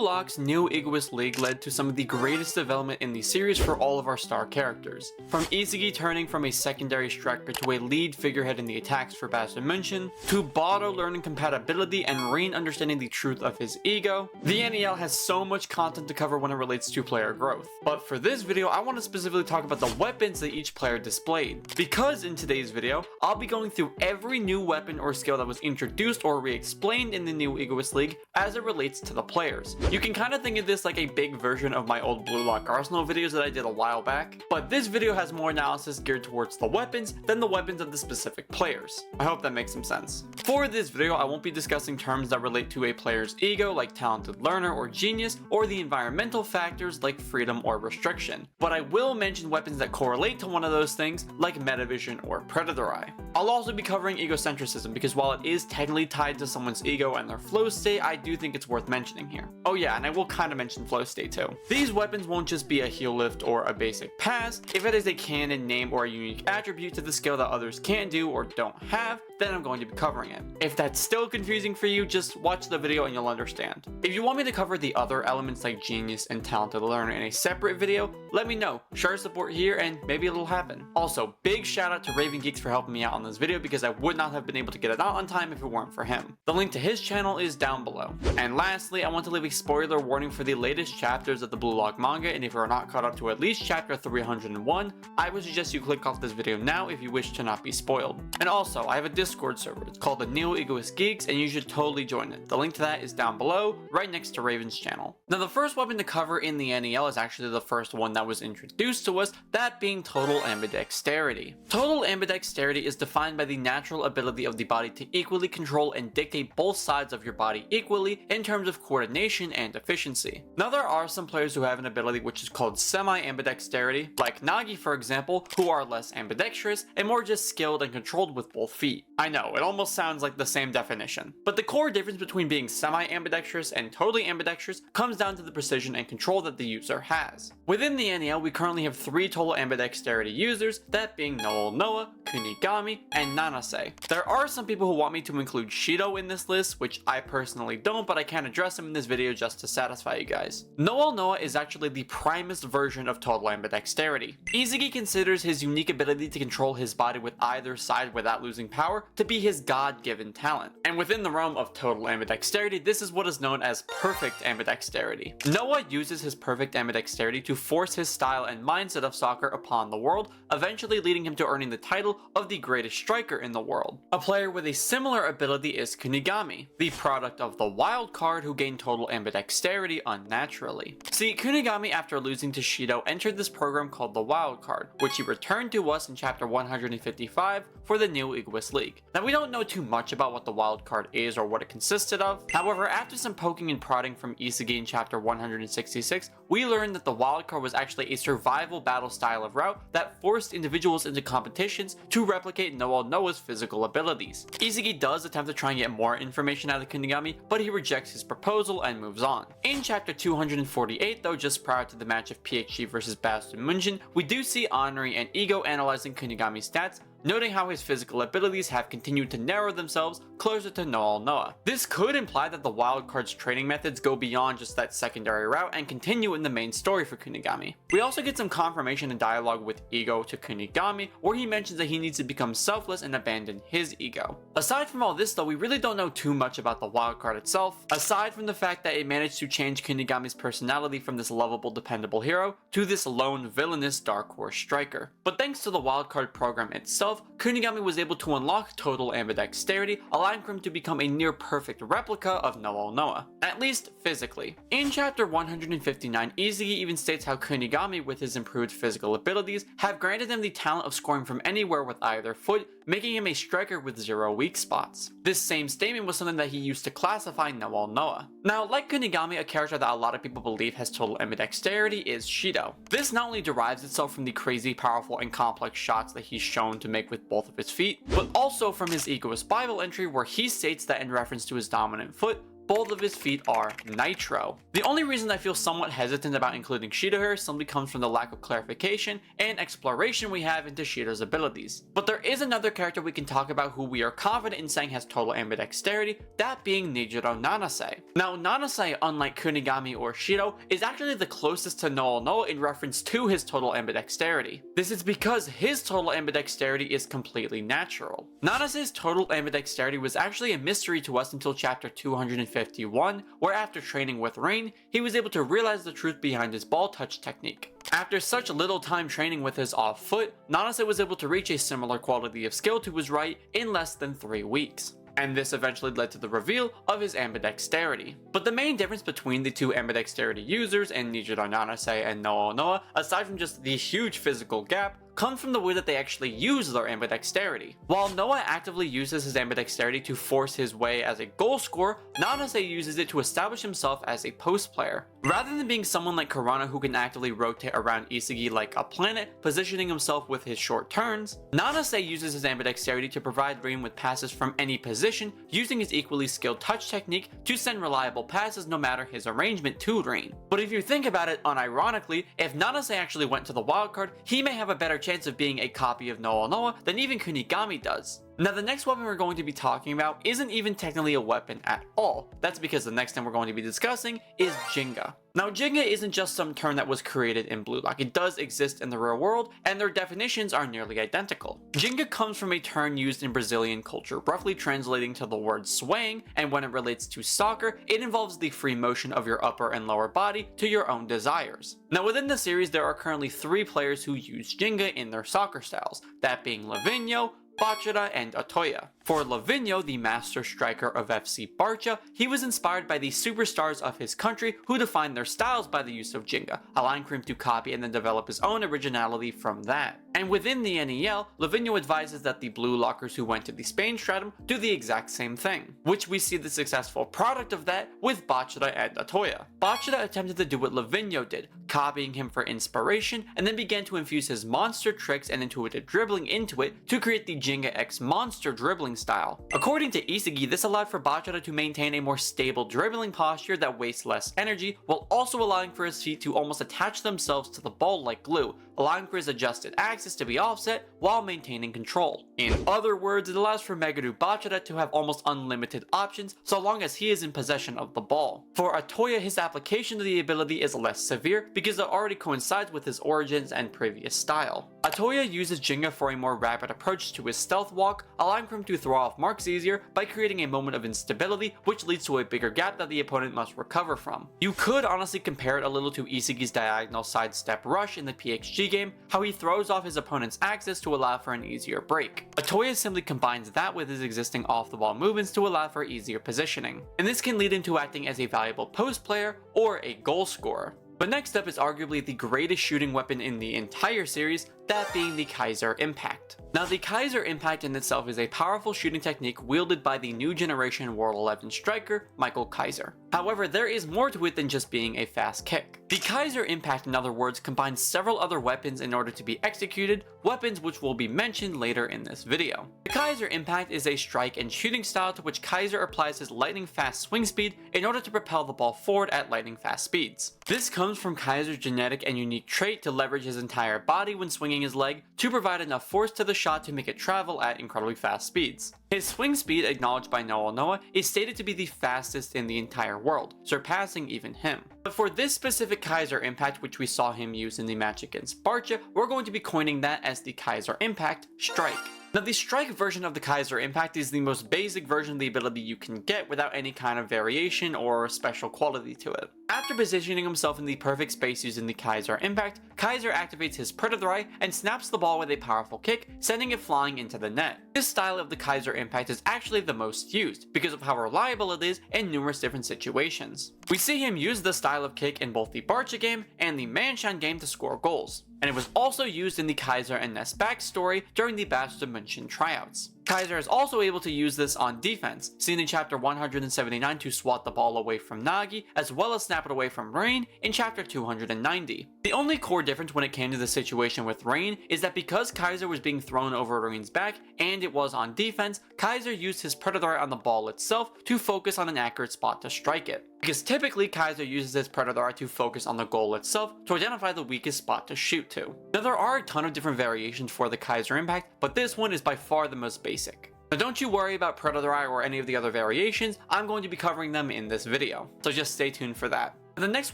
Lock's new Egoist League led to some of the greatest development in the series for all of our star characters. From Isagi turning from a secondary striker to a lead figurehead in the attacks for Bastion München, to Bado learning compatibility and Rin understanding the truth of his ego, the NEL has so much content to cover when it relates to player growth. But for this video, I want to specifically talk about the weapons that each player displayed. Because in today's video, I'll be going through every new weapon or skill that was introduced or re-explained in the new Egoist League as it relates to the players. You can kind of think of this like a big version of my old Blue Lock Arsenal videos that I did a while back, but this video has more analysis geared towards the weapons than the weapons of the specific players. I hope that makes some sense. For this video, I won't be discussing terms that relate to a player's ego like talented learner or genius, or the environmental factors like freedom or restriction, but I will mention weapons that correlate to one of those things like Metavision or Predator Eye. I'll also be covering egocentrism because while it is technically tied to someone's ego and their flow state, I do think it's worth mentioning here. Oh yeah, and I will kind of mention flow state too. These weapons won't just be a heal lift or a basic pass. If it is a canon name or a unique attribute to the skill that others can't do or don't have, then I'm going to be covering it. If that's still confusing for you, just watch the video and you'll understand. If you want me to cover the other elements like genius and talented learner in a separate video, let me know. Share support here and maybe it'll happen. Also, big shout out to RavinGeeks for helping me out on this video because I would not have been able to get it out on time if it weren't for him. The link to his channel is down below. And lastly, I want to leave a spoiler warning for the latest chapters of the Blue Lock manga, and if you are not caught up to at least chapter 301, I would suggest you click off this video now if you wish to not be spoiled. And also, I have a Discord server. It's called the Neo Egoist Geeks, and you should totally join it. The link to that is down below, right next to Raven's channel. Now, the first weapon to cover in the NEL is actually the first one that was introduced to us, that being total ambidexterity. Total ambidexterity is defined by the natural ability of the body to equally control and dictate both sides of your body equally in terms of coordination and efficiency. Now, there are some players who have an ability which is called semi-ambidexterity, like Nagi for example, who are less ambidextrous and more just skilled and controlled with both feet. I know, it almost sounds like the same definition, but the core difference between being semi-ambidextrous and totally ambidextrous comes down to the precision and control that the user has. Within the NEL, we currently have 3 total ambidexterity users, that being Noa, Kunigami, and Nanase. There are some people who want me to include Shido in this list, which I personally don't, but I can address him in this video just to satisfy you guys. Noa is actually the primest version of total ambidexterity. Isagi considers his unique ability to control his body with either side without losing power to be his god-given talent. And within the realm of total ambidexterity, this is what is known as perfect ambidexterity. Noa uses his perfect ambidexterity to force his style and mindset of soccer upon the world, eventually leading him to earning the title of the greatest striker in the world. A player with a similar ability is Kunigami, the product of the wild card who gained total ambidexterity unnaturally. See, Kunigami, after losing to Shido, entered this program called the wild card, which he returned to us in chapter 155 for the new Egoist League. Now, we don't know too much about what the wild card is or what it consisted of. However, after some poking and prodding from Isagi in chapter 166, we learned that the wild card was actually a survival battle style of route that forced individuals into competitions to replicate Noa's physical abilities. Isagi does attempt to try and get more information out of Kunigami, but he rejects his proposal and moves on. In chapter 248 though, just prior to the match of PHG versus Bastion München, we do see Honori and Ego analyzing Kunigami's stats, noting how his physical abilities have continued to narrow themselves closer to Noa. This could imply that the wildcard's training methods go beyond just that secondary route and continue in the main story for Kunigami. We also get some confirmation and dialogue with Ego to Kunigami, where he mentions that he needs to become selfless and abandon his ego. Aside from all this though, we really don't know too much about the wildcard itself, aside from the fact that it managed to change Kunigami's personality from this lovable, dependable hero to this lone, villainous dark horse striker. But thanks to the wildcard program itself, Kunigami was able to unlock total ambidexterity, allowing him to become a near perfect replica of Noa, at least physically. In chapter 159, Isagi even states how Kunigami, with his improved physical abilities, have granted him the talent of scoring from anywhere with either foot, making him a striker with 0 weak spots. This same statement was something that he used to classify Noa. Now, like Kunigami, a character that a lot of people believe has total ambidexterity is Shido. This not only derives itself from the crazy powerful and complex shots that he's shown to make with both of his feet, but also from his Egoist Bible entry where he states that in reference to his dominant foot, both of his feet are nitro. The only reason I feel somewhat hesitant about including Shido here simply comes from the lack of clarification and exploration we have into Shido's abilities. But there is another character we can talk about who we are confident in saying has total ambidexterity, that being Nijiro Nanase. Now Nanase, unlike Kunigami or Shido, is actually the closest to Noa in reference to his total ambidexterity. This is because his total ambidexterity is completely natural. Nanase's total ambidexterity was actually a mystery to us until chapter 251, where after training with Rain, he was able to realize the truth behind his ball touch technique. After such little time training with his off foot, Nanase was able to reach a similar quality of skill to his right in less than 3 weeks. And this eventually led to the reveal of his ambidexterity. But the main difference between the two ambidexterity users in Nijiro Nanase and Noa, aside from just the huge physical gap, come from the way that they actually use their ambidexterity. While Noa actively uses his ambidexterity to force his way as a goal scorer, Nanase uses it to establish himself as a post player. Rather than being someone like Kurana who can actively rotate around Isagi like a planet, positioning himself with his short turns, Nanase uses his ambidexterity to provide Rain with passes from any position, using his equally skilled touch technique to send reliable passes no matter his arrangement to Rain. But if you think about it unironically, if Nanase actually went to the wildcard, he may have a better chance of being a copy of Noa than even Kunigami does. Now the next weapon we're going to be talking about isn't even technically a weapon at all. That's because the next thing we're going to be discussing is Ginga. Now Ginga isn't just some term that was created in BLUELOCK, it does exist in the real world and their definitions are nearly identical. Ginga comes from a term used in Brazilian culture, roughly translating to the word swaying, and when it relates to soccer, it involves the free motion of your upper and lower body to your own desires. Now within the series there are currently 3 players who use Ginga in their soccer styles, that being Lavinho, Bachara, and Otoya. For Lavinho, the master striker of FC Barça, he was inspired by the superstars of his country who defined their styles by the use of Ginga, allowing for him to copy and then develop his own originality from that. And within the NEL, Lavinho advises that the Blue Lockers who went to the Spain stratum do the exact same thing, which we see the successful product of that with Bachara and Otoya. Bachara attempted to do what Lavinho did, copying him for inspiration, and then began to infuse his monster tricks and intuitive dribbling into it to create the Ginga X monster dribbling style. According to Isagi, this allowed for Bachara to maintain a more stable dribbling posture that wastes less energy, while also allowing for his feet to almost attach themselves to the ball like glue, allowing for his adjusted axis to be offset while maintaining control. In other words, it allows for Meguru Bachara to have almost unlimited options so long as he is in possession of the ball. For Otoya, his application of the ability is less severe because it already coincides with his origins and previous style. Otoya uses Ginga for a more rapid approach to his stealth walk, allowing for him to throw off marks easier by creating a moment of instability, which leads to a bigger gap that the opponent must recover from. You could honestly compare it a little to Isagi's diagonal sidestep rush in the PXG game, how he throws off his opponent's axis to allow for an easier break. Otoya simply combines that with his existing off-the-ball movements to allow for easier positioning, and this can lead him to acting as a valuable post player or a goal scorer. But next up is arguably the greatest shooting weapon in the entire series, that being the Kaiser Impact. Now the Kaiser Impact in itself is a powerful shooting technique wielded by the new generation World 11 striker, Michael Kaiser. However, there is more to it than just being a fast kick. The Kaiser Impact, in other words, combines several other weapons in order to be executed, weapons which will be mentioned later in this video. The Kaiser Impact is a strike and shooting style to which Kaiser applies his lightning fast swing speed in order to propel the ball forward at lightning fast speeds. This comes from Kaiser's genetic and unique trait to leverage his entire body when swinging his leg to provide enough force to the shot to make it travel at incredibly fast speeds. His swing speed, acknowledged by Noa, is stated to be the fastest in the entire world, surpassing even him. But for this specific Kaiser Impact, which we saw him use in the match against Barça, we're going to be coining that as the Kaiser Impact Strike. Now the strike version of the Kaiser Impact is the most basic version of the ability you can get without any kind of variation or special quality to it. After positioning himself in the perfect space using the Kaiser Impact, Kaiser activates his Predator Eye and snaps the ball with a powerful kick, sending it flying into the net. This style of the Kaiser Impact is actually the most used, because of how reliable it is in numerous different situations. We see him use this style of kick in both the Barça game and the Manshan game to score goals, and it was also used in the Kaiser and Ness backstory during the Bayern München tryouts. Kaiser is also able to use this on defense, seen in chapter 179 to swat the ball away from Nagi, as well as snap it away from Rain in chapter 290. The only core difference when it came to the situation with Rain is that because Kaiser was being thrown over Rain's back and it was on defense, Kaiser used his Predator Eye on the ball itself to focus on an accurate spot to strike it. Because typically Kaiser uses his Predator Eye to focus on the goal itself to identify the weakest spot to shoot to. Now there are a ton of different variations for the Kaiser impact, but this one is by far the most basic. Now don't you worry about Predator Eye or any of the other variations, I'm going to be covering them in this video, so just stay tuned for that. The next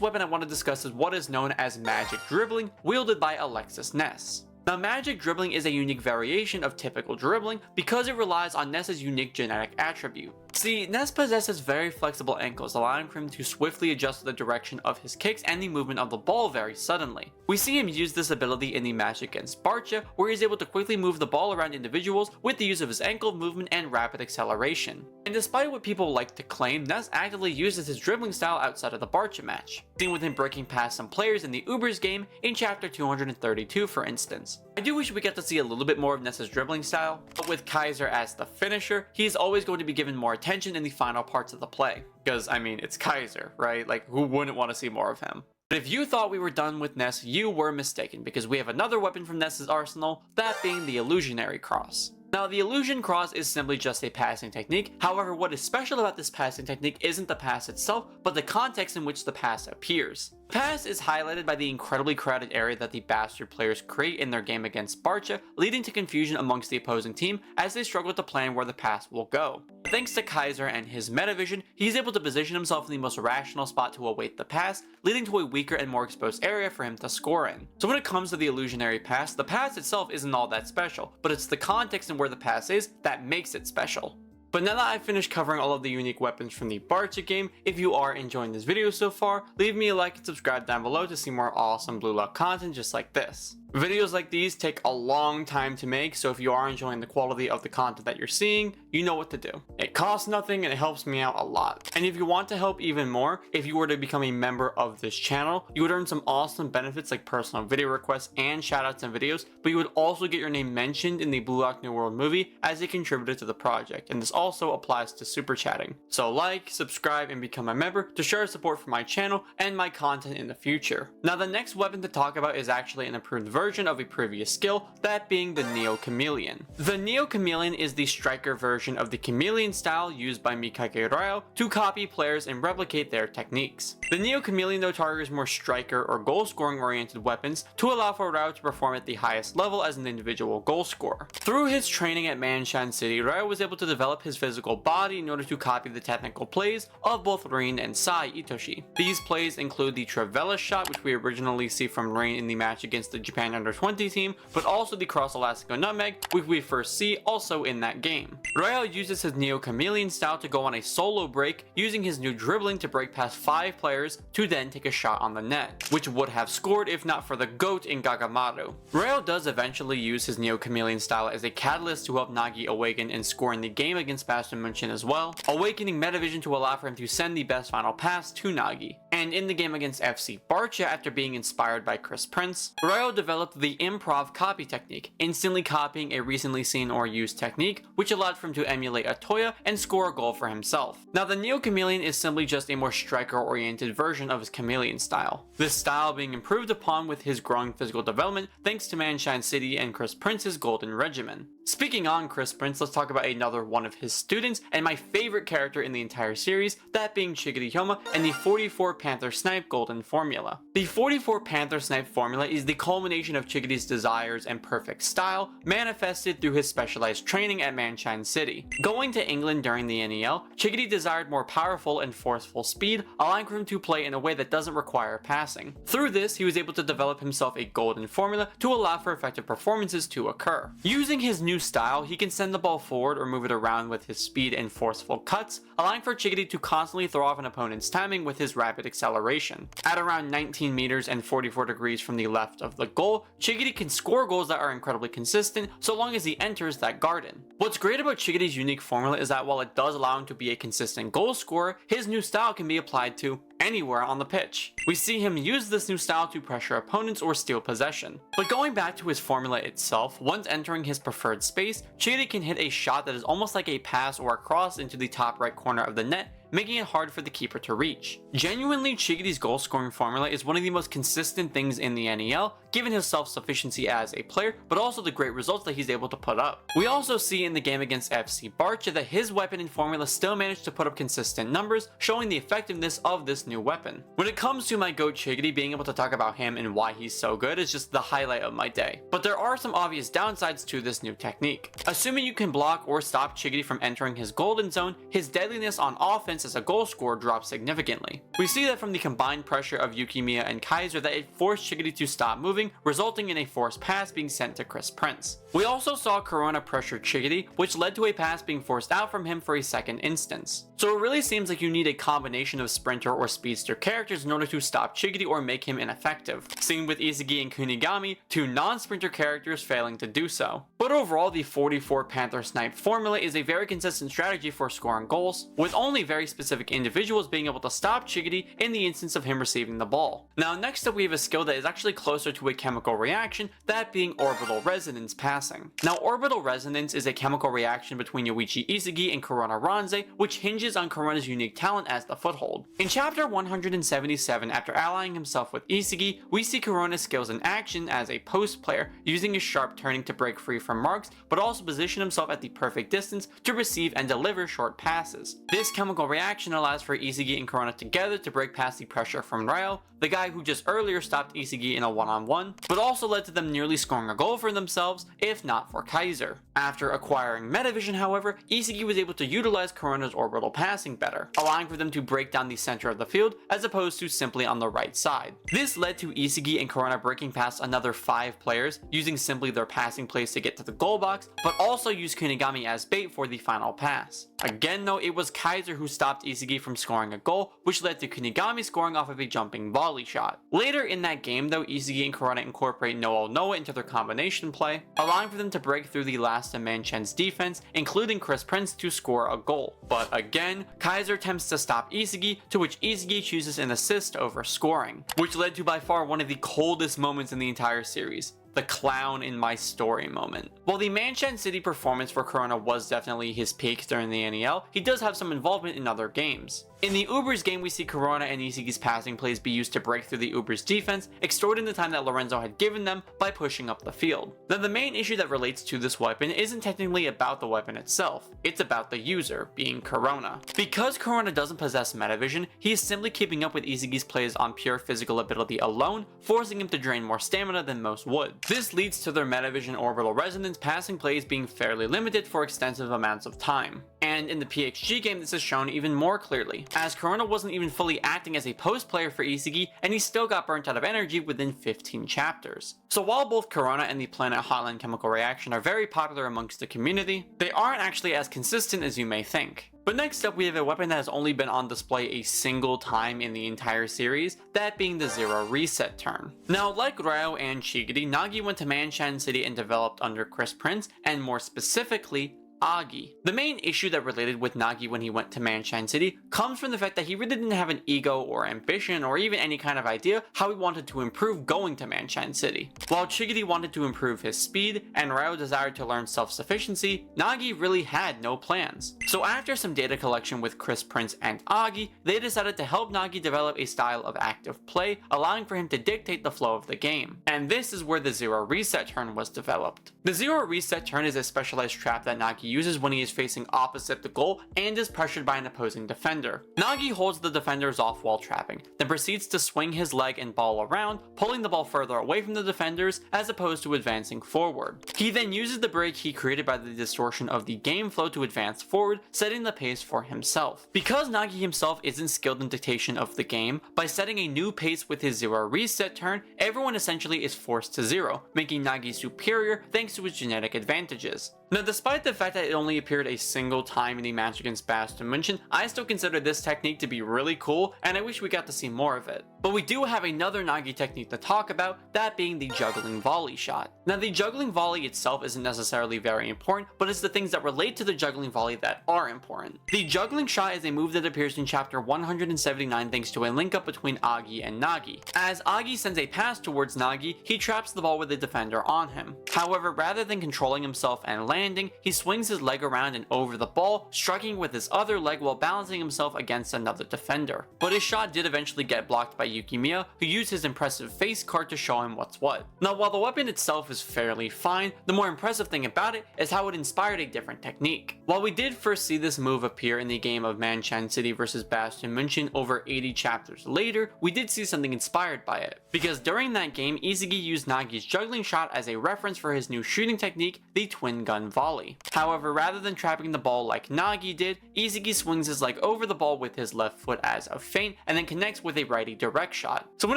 weapon I want to discuss is what is known as magic dribbling, wielded by Alexis Ness. Now magic dribbling is a unique variation of typical dribbling because it relies on Ness's unique genetic attribute. See, Ness possesses very flexible ankles, allowing him to swiftly adjust the direction of his kicks and the movement of the ball very suddenly. We see him use this ability in the match against Barca, where he's able to quickly move the ball around individuals with the use of his ankle movement and rapid acceleration. And despite what people like to claim, Ness actively uses his dribbling style outside of the Barca match, seen with him breaking past some players in the Ubers game in chapter 232 for instance. I do wish we get to see a little bit more of Ness's dribbling style, but with Kaiser as the finisher, he's always going to be given more attention in the final parts of the play. Because, I mean, it's Kaiser, right? Like, who wouldn't want to see more of him? But if you thought we were done with Ness, you were mistaken, because we have another weapon from Ness's arsenal, that being the illusionary cross. Now, the illusion cross is simply just a passing technique. However, what is special about this passing technique isn't the pass itself, but the context in which the pass appears. The pass is highlighted by the incredibly crowded area that the bastard players create in their game against Barca, leading to confusion amongst the opposing team as they struggle to plan where the pass will go. Thanks to Kaiser and his Metavision, he's able to position himself in the most rational spot to await the pass, leading to a weaker and more exposed area for him to score in. So when it comes to the illusionary pass, the pass itself isn't all that special, but it's the context in where the pass is that makes it special. But now that I've finished covering all of the unique weapons from the Barca game, if you are enjoying this video so far, leave me a like and subscribe down below to see more awesome Blue Lock content just like this. Videos like these take a long time to make, so if you are enjoying the quality of the content that you're seeing, you know what to do. It costs nothing and it helps me out a lot. And if you want to help even more, if you were to become a member of this channel, you would earn some awesome benefits like personal video requests and shoutouts in videos, but you would also get your name mentioned in the Blue Lock New World movie as a contributor to the project, and this also applies to super chatting. So like, subscribe, and become a member to show your support for my channel and my content in the future. Now the next weapon to talk about is actually an improved version of a previous skill, that being the Neo Chameleon. The Neo Chameleon is the striker version of the chameleon style used by Mikage Ryo to copy players and replicate their techniques. The Neo Chameleon though targets more striker or goal scoring oriented weapons to allow for Ryo to perform at the highest level as an individual goal scorer. Through his training at Manshan City, Ryo was able to develop his physical body in order to copy the technical plays of both Rin and Sai Itoshi. These plays include the Trivela shot, which we originally see from Rin in the match against the Japan Under-20 team, but also the cross elastico nutmeg, which we first see also in that game. Ryo uses his Neo Chameleon style to go on a solo break, using his new dribbling to break past 5 players to then take a shot on the net, which would have scored if not for the GOAT in Gagamaru. Ryo does eventually use his Neo Chameleon style as a catalyst to help Nagi awaken and score in the game against Bayern München as well, awakening Metavision to allow for him to send the best final pass to Nagi. And in the game against FC Barca, after being inspired by Chris Prince, Ryo developed the improv copy technique, instantly copying a recently seen or used technique, which allowed for him to emulate a Toya and score a goal for himself. Now the Neo Chameleon is simply just a more striker oriented version of his chameleon style, this style being improved upon with his growing physical development thanks to Manshine City and Chris Prince's golden regimen. Speaking on Chris Prince, let's talk about another one of his students and my favorite character in the entire series, that being Chigiri Hyoma and the 44 Panther Snipe golden formula. The 44 Panther Snipe formula is the culmination of Chigiri's desires and perfect style, manifested through his specialized training at Manshine City. Going to England during the NEL, Chigiri desired more powerful and forceful speed, allowing him to play in a way that doesn't require passing. Through this, he was able to develop himself a golden formula to allow for effective performances to occur. Using his new style, he can send the ball forward or move it around with his speed and forceful cuts, allowing for Chigiri to constantly throw off an opponent's timing with his rapid acceleration. At around 19 meters and 44 degrees from the left of the goal, Chigiri can score goals that are incredibly consistent so long as he enters that garden. What's great about Chigiri's unique formula is that while it does allow him to be a consistent goal scorer, his new style can be applied to anywhere on the pitch. We see him use this new style to pressure opponents or steal possession. But going back to his formula itself, once entering his preferred space, Chigiri can hit a shot that is almost like a pass or a cross into the top right corner of the net, making it hard for the keeper to reach. Genuinely, Chigiri's goal scoring formula is one of the most consistent things in the NEL, given his self-sufficiency as a player, but also the great results that he's able to put up. We also see in the game against FC Barcha that his weapon and formula still managed to put up consistent numbers, showing the effectiveness of this new weapon. When it comes to my GOAT Chigiri, being able to talk about him and why he's so good is just the highlight of my day. But there are some obvious downsides to this new technique. Assuming you can block or stop Chigiri from entering his golden zone, his deadliness on offense as a goal scorer drops significantly. We see that from the combined pressure of Yukimiya and Kaiser that it forced Chigiri to stop moving, resulting in a forced pass being sent to Chris Prince. We also saw Corona pressure Chigiri, which led to a pass being forced out from him for a second instance. So it really seems like you need a combination of sprinter or speedster characters in order to stop Chigiri or make him ineffective. Seen with Isagi and Kunigami, two non-sprinter characters failing to do so. But overall, the 44 Panther snipe formula is a very consistent strategy for scoring goals, with only very specific individuals being able to stop Chigiri in the instance of him receiving the ball. Now next up we have a skill that is actually closer to a chemical reaction, that being orbital resonance passing. Now orbital resonance is a chemical reaction between Yoichi Isagi and Corona Ranze, which hinges on Corona's unique talent as the foothold. In chapter 177, after allying himself with Isagi, we see Corona's skills in action as a post player, using his sharp turning to break free from marks, but also position himself at the perfect distance to receive and deliver short passes. This chemical reaction allows for Isagi and Corona together to break past the pressure from Ryo, the guy who just earlier stopped Isagi in a one-on-one, but also led to them nearly scoring a goal for themselves, if not for Kaiser. After acquiring Metavision, however, Isagi was able to utilize Corona's orbital passing better, allowing for them to break down the center of the field as opposed to simply on the right side. This led to Isagi and Corona breaking past another 5 players, using simply their passing plays to get to the goal box, but also used Kunigami as bait for the final pass. Again though, it was Kaiser who stopped Isagi from scoring a goal, which led to Kunigami scoring off of a jumping volley shot. Later in that game though, Isagi and Corona incorporate Noa into their combination play, allowing for them to break through the last of Manchen's defense, including Chris Prince, to score a goal. But again, Kaiser attempts to stop Isagi, to which Isagi chooses an assist over scoring, which led to by far one of the coldest moments in the entire series. The clown in my story moment. While the Manchester City performance for Corona was definitely his peak during the NEL, he does have some involvement in other games. In the Ubers game, we see Corona and Isagi's passing plays be used to break through the Ubers defense, extorting the time that Lorenzo had given them by pushing up the field. Now the main issue that relates to this weapon isn't technically about the weapon itself, it's about the user, being Corona. Because Corona doesn't possess Metavision, he is simply keeping up with Isagi's plays on pure physical ability alone, forcing him to drain more stamina than most would. This leads to their Metavision orbital resonance passing plays being fairly limited for extensive amounts of time. And in the PXG game, this is shown even more clearly, as Corona wasn't even fully acting as a post player for Isagi, and he still got burnt out of energy within 15 chapters. So while both Corona and the Planet Hotline chemical reaction are very popular amongst the community, they aren't actually as consistent as you may think. But next up we have a weapon that has only been on display a single time in the entire series, that being the Zero Reset turn. Now like Ryo and Chigiri, Nagi went to Manchan City and developed under Chris Prince, and more specifically, Agi. The main issue that related with Nagi when he went to Manchan City comes from the fact that he really didn't have an ego or ambition or even any kind of idea how he wanted to improve going to Manchan City. While Chigiri wanted to improve his speed and Ryo desired to learn self-sufficiency, Nagi really had no plans. So after some data collection with Chris Prince and Agi, they decided to help Nagi develop a style of active play, allowing for him to dictate the flow of the game. And this is where the Zero Reset turn was developed. The Zero Reset turn is a specialized trap that Nagi uses when he is facing opposite the goal and is pressured by an opposing defender. Nagi holds the defenders off while trapping, then proceeds to swing his leg and ball around, pulling the ball further away from the defenders as opposed to advancing forward. He then uses the break he created by the distortion of the game flow to advance forward, setting the pace for himself. Because Nagi himself isn't skilled in dictation of the game, by setting a new pace with his Zero Reset turn, everyone essentially is forced to zero, making Nagi superior thanks to his genetic advantages. Now, despite the fact that it only appeared a single time in the match against Bastion München, I still consider this technique to be really cool, and I wish we got to see more of it. But we do have another Nagi technique to talk about, that being the juggling volley shot. Now, the juggling volley itself isn't necessarily very important, but it's the things that relate to the juggling volley that are important. The juggling shot is a move that appears in chapter 179 thanks to a link up between Agi and Nagi. As Agi sends a pass towards Nagi, he traps the ball with the defender on him. However, rather than controlling himself and landing, he swings his leg around and over the ball, striking with his other leg while balancing himself against another defender. But his shot did eventually get blocked by Yukimiya, who used his impressive face card to show him what's what. Now, while the weapon itself is fairly fine, the more impressive thing about it is how it inspired a different technique. While we did first see this move appear in the game of Manchan City vs Bastion München over 80 chapters later, we did see something inspired by it. Because during that game, Isagi used Nagi's juggling shot as a reference for his new shooting technique, the twin gun volley. However, rather than trapping the ball like Nagi did, Isagi swings his leg over the ball with his left foot as a feint and then connects with a righty direct shot. So when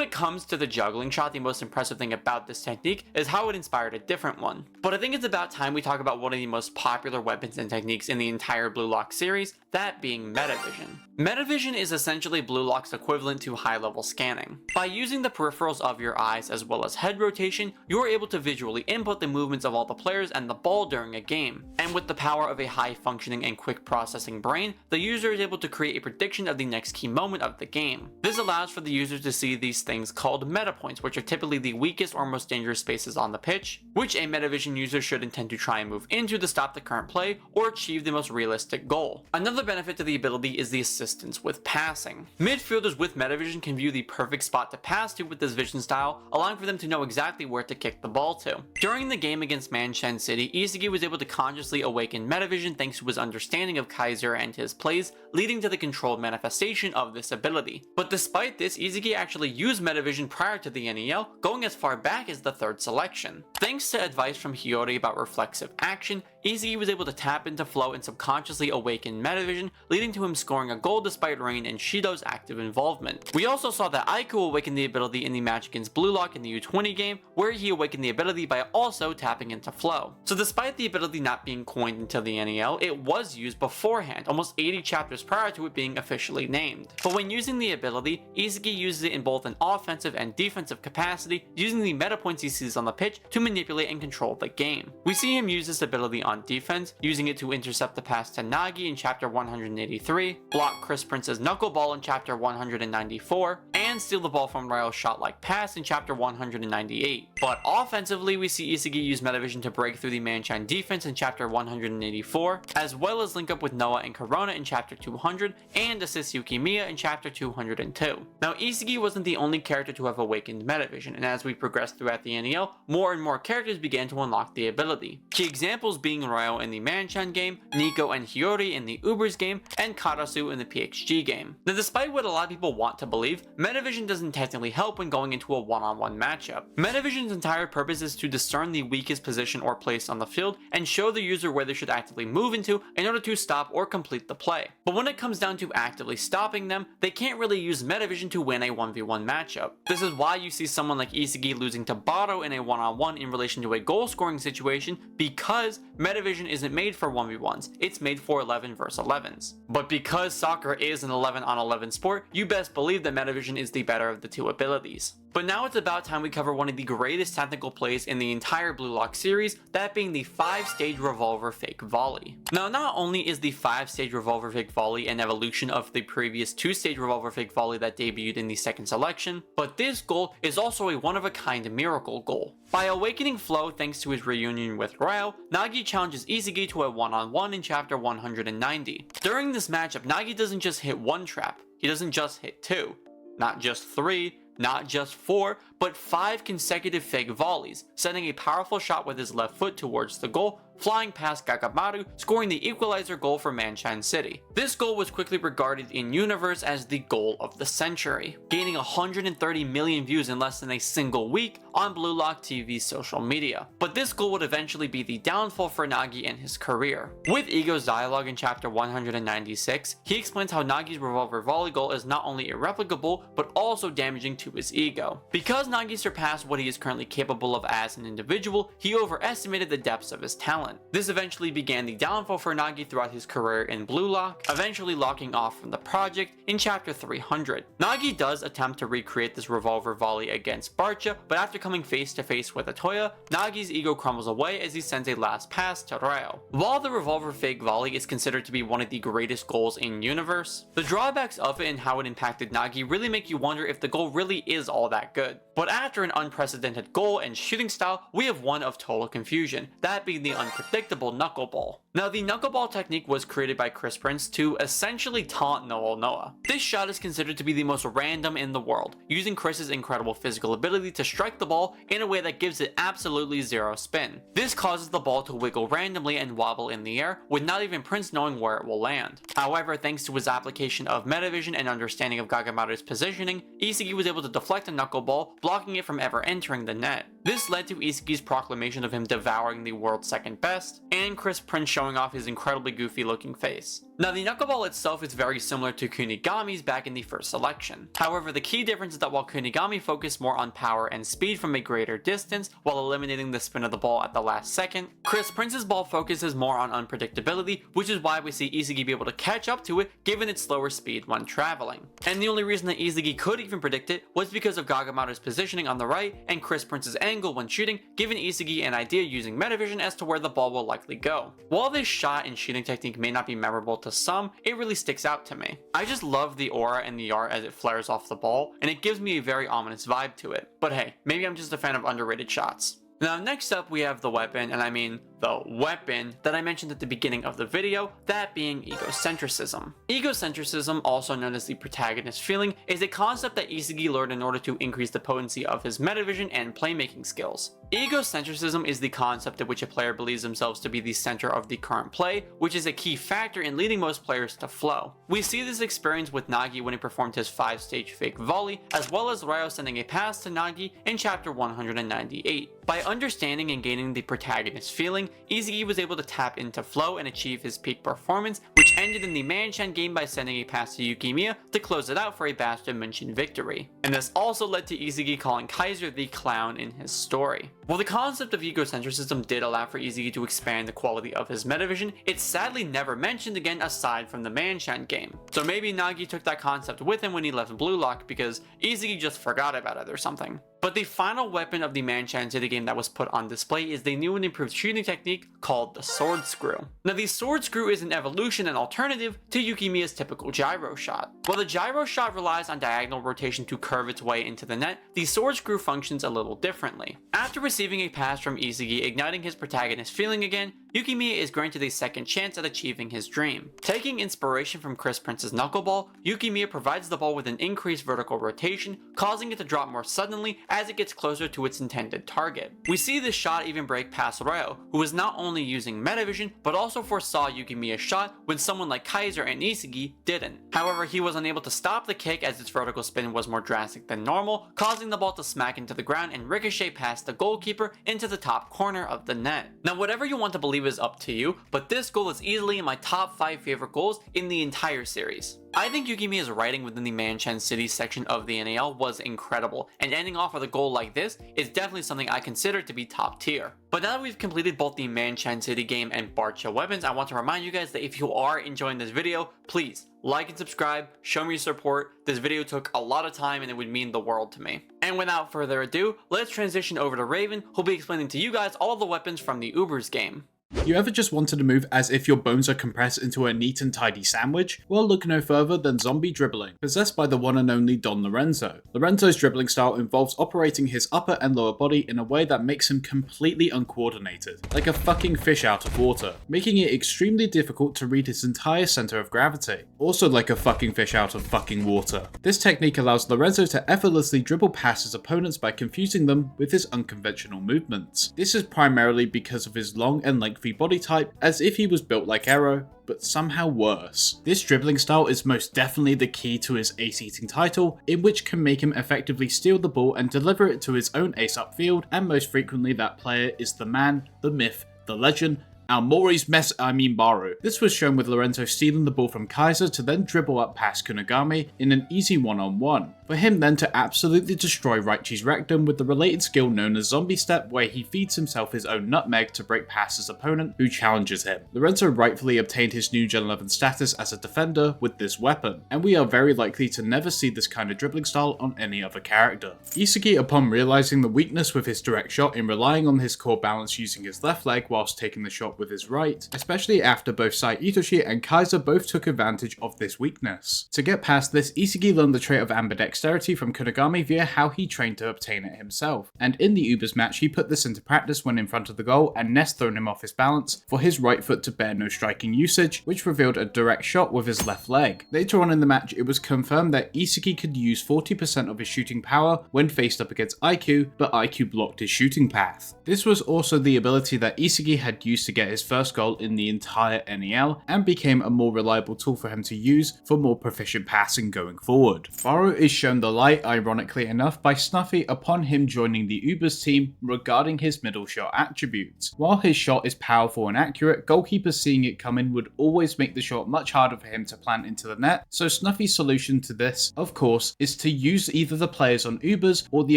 it comes to the juggling shot, the most impressive thing about this technique is how it inspired a different one. But I think it's about time we talk about one of the most popular weapons and techniques in the entire Blue Lock series, that being Metavision. Metavision is essentially Blue Lock's equivalent to high-level scanning. By using the peripherals of your eyes as well as head rotation, you're able to visually input the movements of all the players and the ball during a game. And with the power of a high-functioning and quick processing brain, the user is able to create a prediction of the next key moment of the game. This allows for the user to see these things called meta points, which are typically the weakest or most dangerous spaces on the pitch, which a Metavision user should intend to try and move into to stop the current play or achieve the most realistic goal. Another benefit to the ability is the assistance with passing. Midfielders with Metavision can view the perfect spot to pass to with this vision style, allowing for them to know exactly where to kick the ball to. During the game against Manchan City, Isagi was able to consciously awaken Metavision thanks to his understanding of Kaiser and his plays, leading to the controlled manifestation of this ability. But despite this, Isagi actually used Metavision prior to the NEL, going as far back as the third selection. Thanks to advice from Hiyori about reflexive action, Isagi was able to tap into flow and subconsciously awaken Metavision, leading to him scoring a goal despite Rain and Shido's active involvement. We also saw that Aiku awaken the ability in the match against Blue Lock in the U20 game, where he awakened the ability by also tapping into flow. So despite the ability not being coined until the NEL, it was used beforehand, almost 80 chapters prior to it being officially named. But when using the ability, Isagi uses it in both an offensive and defensive capacity, using the meta points he sees on the pitch to manipulate and control the game. We see him use this ability on defense, using it to intercept the pass to Nagi in chapter 183, block Chris Prince's knuckleball in chapter 194, and steal the ball from Ryo's shot-like pass in chapter 198. But offensively, we see Isagi use Metavision to break through the Manchan defense in chapter 184, as well as link up with Noah and Corona in chapter 200, and assist Yukimiya in chapter 202. Now, Isagi wasn't the only character to have awakened Metavision, and as we progressed throughout the NEL, more and more characters began to unlock the ability. Key examples being Ryo in the Manchan game, Nico and Hiyori in the Ubers game, and Karasu in the PXG game. Now, despite what a lot of people want to believe, Metavision doesn't technically help when going into a one-on-one matchup. Metavision's entire purpose is to discern the weakest position or place on the field and show the user where they should actively move into in order to stop or complete the play. But when it comes down to actively stopping them, they can't really use Metavision to win a 1v1 matchup. This is why you see someone like Isagi losing to Burū in a one-on-one in relation to a goal-scoring situation, because Metavision isn't made for 1v1s, it's made for 11 vs 11s. But because soccer is an 11-on-11 sport, you best believe that Metavision is the better of the two abilities. But now it's about time we cover one of the greatest technical plays in the entire Blue Lock series, that being the 5-stage revolver fake volley. Now, not only is the 5-stage revolver fake volley an evolution of the previous 2-stage revolver fake volley that debuted in the second selection, but this goal is also a one-of-a-kind miracle goal. By awakening flow thanks to his reunion with Ryo, Nagi challenges Isagi to a one-on-one in chapter 190. During this matchup, Nagi doesn't just hit one trap, he doesn't just hit two, not just three, not just 4, but 5 consecutive fake volleys, sending a powerful shot with his left foot towards the goal, flying past Gakamaru, scoring the equalizer goal for Manchan City. This goal was quickly regarded in universe as the goal of the century, gaining 130 million views in less than a single week on Blue Lock TV's social media. But this goal would eventually be the downfall for Nagi and his career. With Ego's dialogue in chapter 196, he explains how Nagi's revolver volley goal is not only irreplicable, but also damaging to his ego. Because Nagi surpassed what he is currently capable of as an individual, he overestimated the depths of his talent. talent. This eventually began the downfall for Nagi throughout his career in Blue Lock, eventually locking off from the project in chapter 300. Nagi does attempt to recreate this revolver volley against Barcha, but after coming face to face with Atoya, Nagi's ego crumbles away as he sends a last pass to Ryo. While the revolver fake volley is considered to be one of the greatest goals in universe, the drawbacks of it and how it impacted Nagi really make you wonder if the goal really is all that good. But after an unprecedented goal and shooting style, we have one of total confusion, that being the unpredictable knuckleball. Now, the knuckleball technique was created by Chris Prince to essentially taunt Noah. This shot is considered to be the most random in the world, using Chris's incredible physical ability to strike the ball in a way that gives it absolutely zero spin. This causes the ball to wiggle randomly and wobble in the air, with not even Prince knowing where it will land. However, thanks to his application of Metavision and understanding of Gagamaru's positioning, Isagi was able to deflect a knuckleball, blocking it from ever entering the net. This led to Isagi's proclamation of him devouring the world's second best, and Chris Prince showing off his incredibly goofy looking face. Now, the knuckleball itself is very similar to Kunigami's back in the first selection. However, the key difference is that while Kunigami focused more on power and speed from a greater distance while eliminating the spin of the ball at the last second, Chris Prince's ball focuses more on unpredictability, which is why we see Isagi be able to catch up to it given its slower speed when traveling. And the only reason that Isagi could even predict it was because of Gagamaru's positioning on the right and Chris Prince's angle when shooting, giving Isagi an idea using Metavision as to where the ball will likely go. While this shot and shooting technique may not be memorable to some, it really sticks out to me. I just love the aura and the art as it flares off the ball, and it gives me a very ominous vibe to it. But hey, maybe I'm just a fan of underrated shots. Now, next up we have the weapon, and I mean the weapon that I mentioned at the beginning of the video, that being egocentrism. Egocentrism, also known as the protagonist feeling, is a concept that Isagi learned in order to increase the potency of his Metavision and playmaking skills. Egocentrism is the concept in which a player believes themselves to be the center of the current play, which is a key factor in leading most players to flow. We see this experience with Nagi when he performed his 5-stage fake volley, as well as Ryo sending a pass to Nagi in chapter 198. By understanding and gaining the protagonist feeling, Isagi was able to tap into flow and achieve his peak performance, which ended in the Manshan game by sending a pass to Yukimiya to close it out for a Bastion München victory. And this also led to Isagi calling Kaiser the clown in his story. While the concept of egocentrism did allow for Isagi to expand the quality of his Metavision, it's sadly never mentioned again aside from the Manshan game. So maybe Nagi took that concept with him when he left Blue Lock because Isagi just forgot about it or something. But the final weapon of the Manshan City game that was put on display is the new and improved shooting technique called the Sword Screw. Now, the Sword Screw is an evolution and alternative to Yukimiya's typical gyro shot. While the gyro shot relies on diagonal rotation to curve its way into the net, the Sword Screw functions a little differently. After receiving a pass from Isagi igniting his protagonist feeling again, Yukimiya is granted a second chance at achieving his dream. Taking inspiration from Chris Prince's knuckleball, Yukimiya provides the ball with an increased vertical rotation, causing it to drop more suddenly as it gets closer to its intended target. We see this shot even break past Ryo, who was not only using Metavision, but also foresaw Yukimiya's shot when someone like Kaiser and Isagi didn't. However, he was unable to stop the kick as its vertical spin was more drastic than normal, causing the ball to smack into the ground and ricochet past the goalkeeper into the top corner of the net. Now, whatever you want to believe is up to you, but this goal is easily in my top 5 favorite goals in the entire series. I think Yukimiya's writing within the Manshan City section of the NAL was incredible, and ending off with a goal like this is definitely something I consider to be top tier. But now that we've completed both the Manshan City game and Barcha weapons, I want to remind you guys that if you are enjoying this video, please like and subscribe, show me your support. This video took a lot of time and it would mean the world to me. And without further ado, let's transition over to Raven, who'll be explaining to you guys all the weapons from the Ubers game. You ever just wanted to move as if your bones are compressed into a neat and tidy sandwich? Well, look no further than zombie dribbling, possessed by the one and only Don Lorenzo. Lorenzo's dribbling style involves operating his upper and lower body in a way that makes him completely uncoordinated, like a fucking fish out of water, making it extremely difficult to read his entire center of gravity. Also like a fucking fish out of fucking water. This technique allows Lorenzo to effortlessly dribble past his opponents by confusing them with his unconventional movements. This is primarily because of his long and lengthy body type, as if he was built like Arrow, but somehow worse. This dribbling style is most definitely the key to his ace-eating title, in which can make him effectively steal the ball and deliver it to his own ace upfield, and most frequently that player is the man, the myth, the legend, Burū. This was shown with Lorenzo stealing the ball from Kaiser to then dribble up past Kunigami in an easy one-on-one, for him then to absolutely destroy Raichi's rectum with the related skill known as Zombie Step, where he feeds himself his own nutmeg to break past his opponent who challenges him. Lorenzo rightfully obtained his new Gen 11 status as a defender with this weapon, and we are very likely to never see this kind of dribbling style on any other character. Isagi, upon realizing the weakness with his direct shot in relying on his core balance using his left leg whilst taking the shot with his right, especially after both Sai Itoshi and Kaiser both took advantage of this weakness. To get past this, Isagi learned the trait of ambidexterity from Kunigami via how he trained to obtain it himself, and in the Ubers match he put this into practice when in front of the goal and Nest thrown him off his balance for his right foot to bear no striking usage, which revealed a direct shot with his left leg. Later on in the match it was confirmed that Isagi could use 40% of his shooting power when faced up against IQ, but IQ blocked his shooting path. This was also the ability that Isagi had used to get his first goal in the entire NEL, and became a more reliable tool for him to use for more proficient passing going forward. Burū is shown the light, ironically enough, by Snuffy upon him joining the Ubers team regarding his middle shot attributes. While his shot is powerful and accurate, goalkeepers seeing it coming would always make the shot much harder for him to plant into the net, so Snuffy's solution to this, of course, is to use either the players on Ubers or the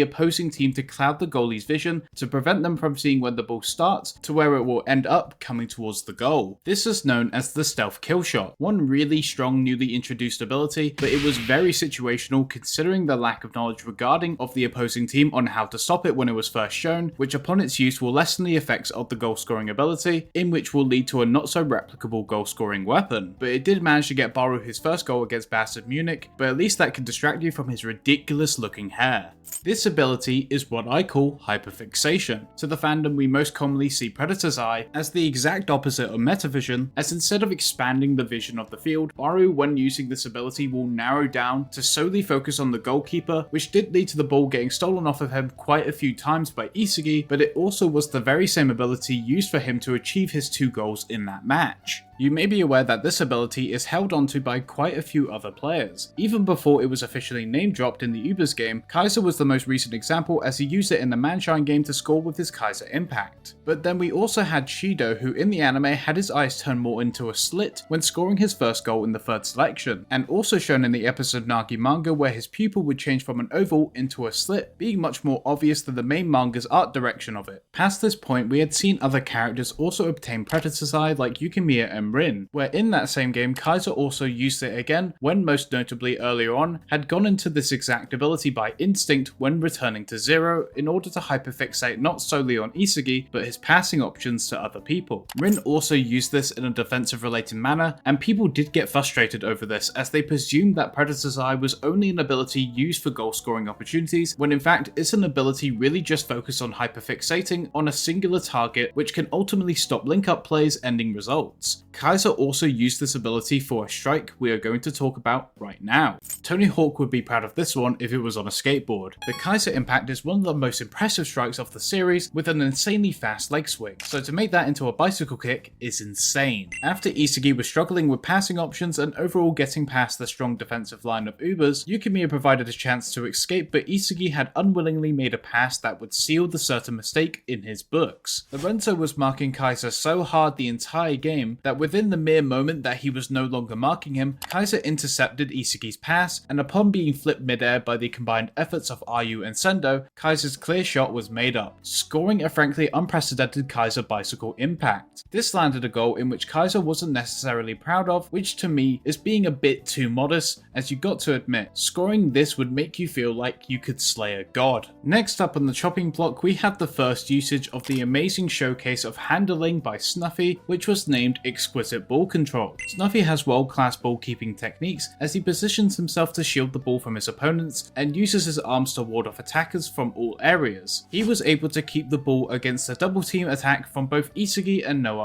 opposing team to cloud the goalie's vision to prevent them from seeing when the ball starts to where it will end up coming towards the goal. This is known as the stealth kill shot, one really strong newly introduced ability, but it was very situational considering the lack of knowledge regarding of the opposing team on how to stop it when it was first shown, which upon its use will lessen the effects of the goal scoring ability, in which will lead to a not so replicable goal scoring weapon. But it did manage to get Burū his first goal against Bastard Munich, but at least that can distract you from his ridiculous looking hair. This ability is what I call hyperfixation. To the fandom we most commonly see Predator's Eye as the exact opposite of Metavision, as instead of expanding the vision of the field, Burū when using this ability will narrow down to solely focus on the goalkeeper, which did lead to the ball getting stolen off of him quite a few times by Isagi, but it also was the very same ability used for him to achieve his 2 goals in that match. You may be aware that this ability is held onto by quite a few other players. Even before it was officially name dropped in the Ubers game, Kaiser was the most recent example as he used it in the Manshine game to score with his Kaiser impact. But then we also had Shido, who in the anime had his eyes turn more into a slit when scoring his first goal in the 3rd selection, and also shown in the episode Nagi manga where his pupil would change from an oval into a slit, being much more obvious than the main manga's art direction of it. Past this point we had seen other characters also obtain Predator's Eye like Yukimiya and Rin, where in that same game Kaiser also used it again when most notably earlier on had gone into this exact ability by instinct when returning to 0 in order to hyperfixate not solely on Isagi but his passing options to other people. Rin also used this in a defensive related manner, and people did get frustrated over this as they presumed that Predator's Eye was only an ability used for goal scoring opportunities, when in fact it's an ability really just focused on hyperfixating on a singular target, which can ultimately stop link up plays ending results. Kaiser also used this ability for a strike we are going to talk about right now. Tony Hawk would be proud of this one if it was on a skateboard. The Kaiser impact is one of the most impressive strikes of the series with an insanely fast leg swing, so to make that into a bicycle kick is insane. After Isagi was struggling with passing options and overall getting past the strong defensive line of Ubers, Yukimiya provided a chance to escape, but Isagi had unwillingly made a pass that would seal the certain mistake in his books. Lorenzo was marking Kaiser so hard the entire game that within the mere moment that he was no longer marking him, Kaiser intercepted Isagi's pass, and upon being flipped midair by the combined efforts of Ayu and Sendo, Kaiser's clear shot was made up, scoring a frankly unprecedented Kaiser bicycle impact. This landed a goal in which Kaiser wasn't necessarily proud of, which to me is being a bit too modest, as you got to admit, scoring this would make you feel like you could slay a god. Next up on the chopping block we had the first usage of the amazing showcase of handling by Snuffy, which was named Exquisite Ball Control. Snuffy has world-class ball keeping techniques as he positions himself to shield the ball from his opponents and uses his arms to ward off attackers from all areas. He was able to keep the ball against a double team attack from both Isagi and Noa,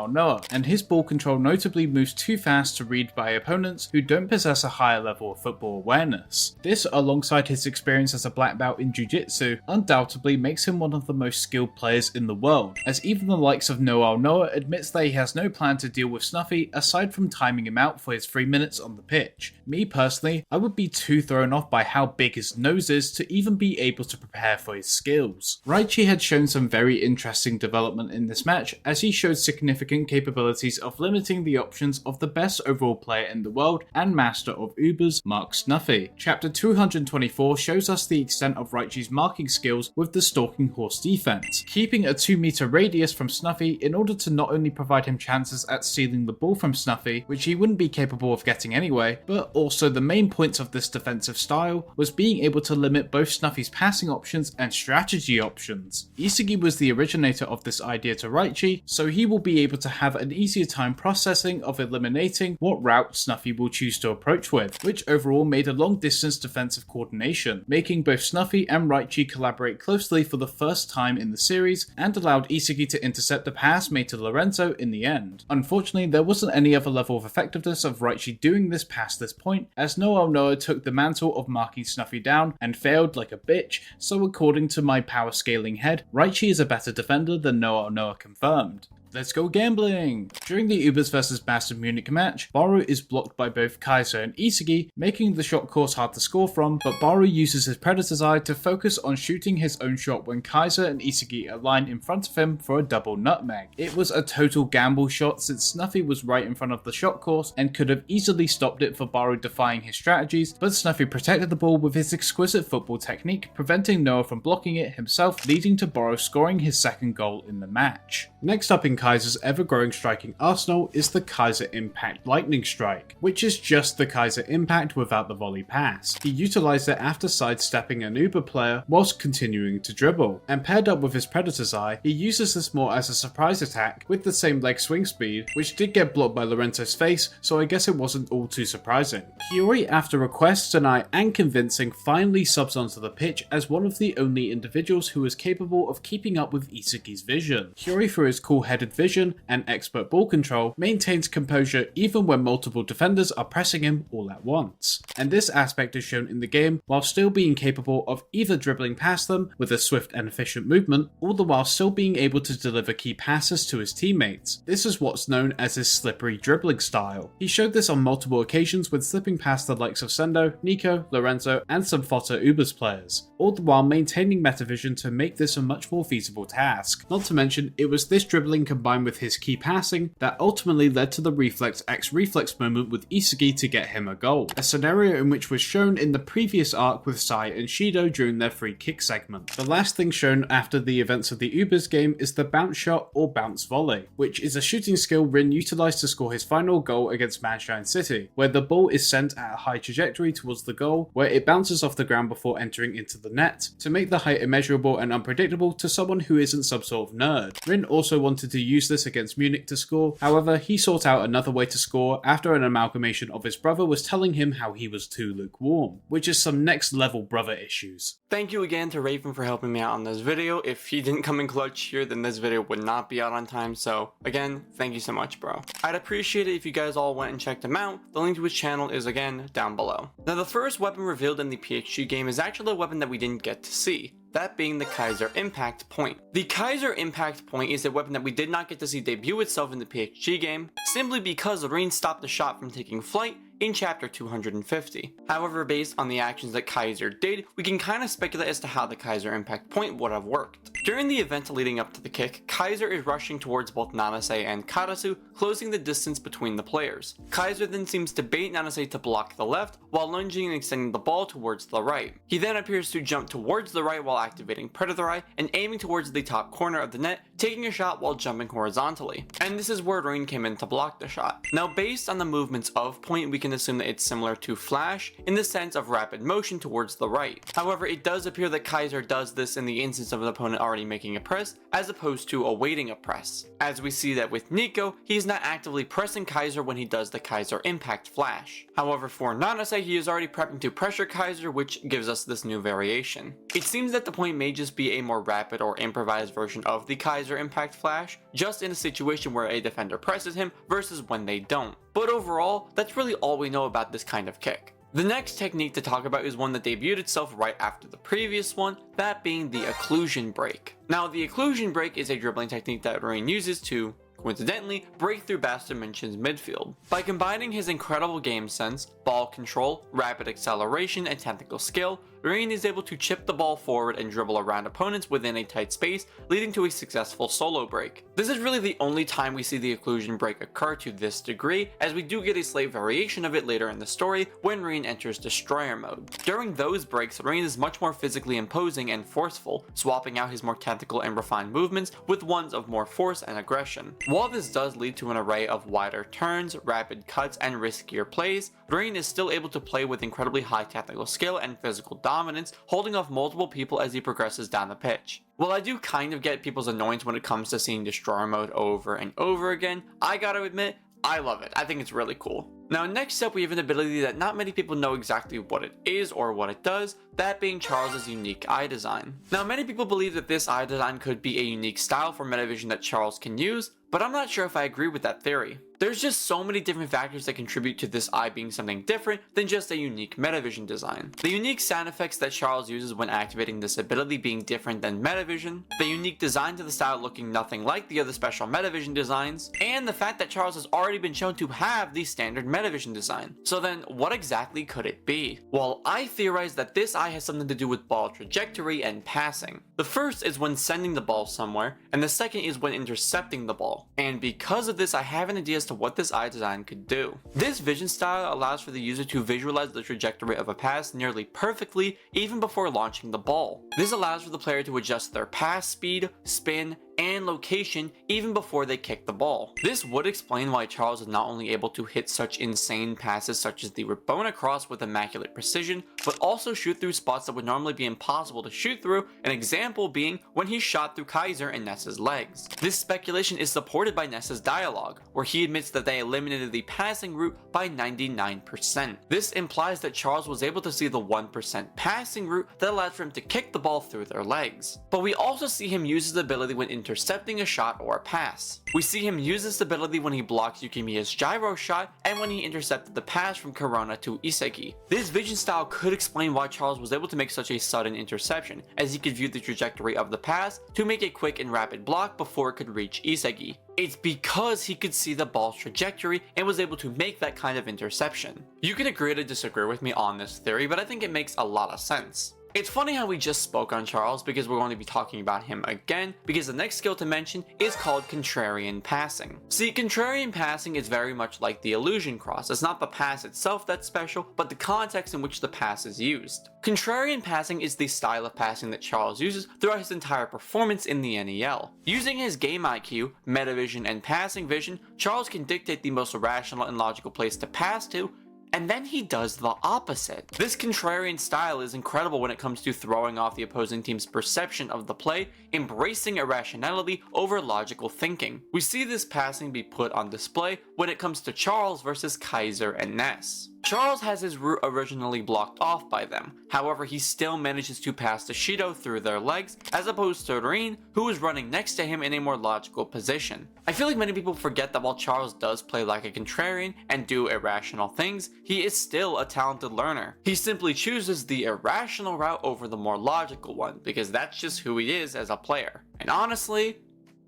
and his ball control notably moves too fast to read by opponents who don't possess a higher level of football awareness. This, alongside his experience as a black belt in Jiu-Jitsu, undoubtedly makes him one of the most skilled players in the world, as even the likes of Noa admits that he has no plan to deal with Snuffy aside from timing him out for his 3 minutes on the pitch. Me personally, I would be too thrown off by how big his nose is to even be able to prepare for his skills. Raichi had shown some very interesting development in this match as he showed showed significant capabilities of limiting the options of the best overall player in the world and master of Ubers, Mark Snuffy. Chapter 224 shows us the extent of Raichi's marking skills with the stalking horse defense, keeping a 2-meter radius from Snuffy in order to not only provide him chances at stealing the ball from Snuffy, which he wouldn't be capable of getting anyway, but also the main points of this defensive style was being able to limit both Snuffy's passing options and strategy options. Isagi was the originator of this idea to Raichi, so he will be able to have an easier time processing of eliminating what route Snuffy will choose to approach with, which overall made a long distance defensive coordination, making both Snuffy and Raichi collaborate closely for the first time in the series and allowed Isagi to intercept the pass made to Lorenzo in the end. Unfortunately, there wasn't any other level of effectiveness of Raichi doing this past this point, as Noa took the mantle of marking Snuffy down and failed like a bitch, so according to my power scaling head, Raichi is a better defender than Noa confirmed. Let's go gambling! During the Ubers vs Bastard Munich match, Burū is blocked by both Kaiser and Isagi, making the shot course hard to score from, but Burū uses his Predator's Eye to focus on shooting his own shot when Kaiser and Isagi align in front of him for a double nutmeg. It was a total gamble shot since Snuffy was right in front of the shot course and could have easily stopped it for Burū defying his strategies, but Snuffy protected the ball with his exquisite football technique, preventing Noa from blocking it himself, leading to Burū scoring his second goal in the match. Next up in Kaiser's ever-growing striking arsenal is the Kaiser Impact Lightning Strike, which is just the Kaiser Impact without the volley pass. He utilised it after sidestepping an Uber player whilst continuing to dribble, and paired up with his Predator's Eye, he uses this more as a surprise attack with the same leg swing speed, which did get blocked by Lorenzo's face, so I guess it wasn't all too surprising. Hiyori, after requests denied and convincing, finally subs onto the pitch as one of the only individuals who was capable of keeping up with Isagi's vision. Hiyori, through his cool-headed vision and expert ball control, maintains composure even when multiple defenders are pressing him all at once. And this aspect is shown in the game while still being capable of either dribbling past them with a swift and efficient movement, all the while still being able to deliver key passes to his teammates. This is what's known as his slippery dribbling style. He showed this on multiple occasions when slipping past the likes of Sendo, Nico, Lorenzo, and some fodder Ubers players, all the while maintaining Metavision to make this a much more feasible task. Not to mention, it was this dribbling combined with his key passing that ultimately led to the Reflex X Reflex moment with Isagi to get him a goal, a scenario in which was shown in the previous arc with Sai and Shido during their free kick segment. The last thing shown after the events of the Ubers game is the bounce shot or bounce volley, which is a shooting skill Rin utilised to score his final goal against Manshine City, where the ball is sent at a high trajectory towards the goal, where it bounces off the ground before entering into the net, to make the height immeasurable and unpredictable to someone who isn't some sort of nerd. Rin also wanted to use this against Munich to score, however he sought out another way to score after an amalgamation of his brother was telling him how he was too lukewarm, which is some next level brother issues. Thank you again to Raven for helping me out on this video. If he didn't come in clutch here, then this video would not be out on time, so again, thank you so much, bro. I'd appreciate it if you guys all went and checked him out. The link to his channel is again down below. Now, the first weapon revealed in the PhD game is actually a weapon that we didn't get to see, that being the Kaiser Impact Point. The Kaiser Impact Point is a weapon that we did not get to see debut itself in the PhD game, simply because Rin stopped the shot from taking flight in chapter 250. However, based on the actions that Kaiser did, we can kind of speculate as to how the Kaiser Impact Point would have worked. During the event leading up to the kick, Kaiser is rushing towards both Nanase and Karasu, closing the distance between the players. Kaiser then seems to bait Nanase to block the left, while lunging and extending the ball towards the right. He then appears to jump towards the right while activating Predator Eye and aiming towards the top corner of the net, taking a shot while jumping horizontally. And this is where Rin came in to block the shot. Now, based on the movements of Point, we can assume that it's similar to Flash in the sense of rapid motion towards the right. However, it does appear that Kaiser does this in the instance of an opponent already making a press, as opposed to awaiting a press. As we see that with Nico, he's not actively pressing Kaiser when he does the Kaiser Impact Flash. However, for Nanase, he is already prepping to pressure Kaiser, which gives us this new variation. It seems that the Point may just be a more rapid or improvised version of the Kaiser Impact Flash, just in a situation where a defender presses him versus when they don't. But overall, that's really all we know about this kind of kick. The next technique to talk about is one that debuted itself right after the previous one, that being the occlusion break. Now, the occlusion break is a dribbling technique that Rin uses to, coincidentally, break through Bastard München's midfield. By combining his incredible game sense, ball control, rapid acceleration, and technical skill, Rain is able to chip the ball forward and dribble around opponents within a tight space, leading to a successful solo break. This is really the only time we see the occlusion break occur to this degree, as we do get a slight variation of it later in the story when Rain enters Destroyer mode. During those breaks, Rain is much more physically imposing and forceful, swapping out his more tactical and refined movements with ones of more force and aggression. While this does lead to an array of wider turns, rapid cuts, and riskier plays, Rain is still able to play with incredibly high tactical skill and physical dominance, holding off multiple people as he progresses down the pitch. While I do kind of get people's annoyance when it comes to seeing Destroyer mode over and over again, I gotta admit, I love it. I think it's really cool. Now next up we have an ability that not many people know exactly what it is or what it does, that being Charles' unique eye design. Now many people believe that this eye design could be a unique style for Metavision that Charles can use, but I'm not sure if I agree with that theory. There's just so many different factors that contribute to this eye being something different than just a unique Metavision design. The unique sound effects that Charles uses when activating this ability being different than Metavision, the unique design to the style looking nothing like the other special Metavision designs, and the fact that Charles has already been shown to have the standard Metavision design. So then, what exactly could it be? Well, I theorize that this eye has something to do with ball trajectory and passing. The first is when sending the ball somewhere, and the second is when intercepting the ball. And because of this, I have an idea as to what this eye design could do. This vision style allows for the user to visualize the trajectory of a pass nearly perfectly even before launching the ball. This allows for the player to adjust their pass speed, spin, and location even before they kick the ball. This would explain why Charles is not only able to hit such insane passes such as the Rabona cross with immaculate precision, but also shoot through spots that would normally be impossible to shoot through, an example being when he shot through Kaiser and Ness's legs. This speculation is supported by Ness's dialogue, where he admits that they eliminated the passing route by 99%. This implies that Charles was able to see the 1% passing route that allowed for him to kick the ball through their legs. But we also see him use his ability when intercepting a shot or a pass. We see him use this ability when he blocks Yukimiya's gyro shot and when he intercepted the pass from Corona to Isagi. This vision style could explain why Charles was able to make such a sudden interception, as he could view the trajectory of the pass to make a quick and rapid block before it could reach Isagi. It's because he could see the ball's trajectory and was able to make that kind of interception. You can agree to disagree with me on this theory, but I think it makes a lot of sense. It's funny how we just spoke on Charles because we're going to be talking about him again, because the next skill to mention is called Contrarian Passing. See, Contrarian Passing is very much like the illusion cross. It's not the pass itself that's special, but the context in which the pass is used. Contrarian Passing is the style of passing that Charles uses throughout his entire performance in the NEL. Using his game IQ, Metavision, and passing vision, Charles can dictate the most rational and logical place to pass to, and then he does the opposite. This contrarian style is incredible when it comes to throwing off the opposing team's perception of the play, embracing irrationality over logical thinking. We see this passing be put on display when it comes to Charles versus Kaiser and Ness. Charles has his route originally blocked off by them, however he still manages to pass to Shido through their legs, as opposed to Rin, who is running next to him in a more logical position. I feel like many people forget that while Charles does play like a contrarian and do irrational things, he is still a talented learner. He simply chooses the irrational route over the more logical one, because that's just who he is as a player. And honestly,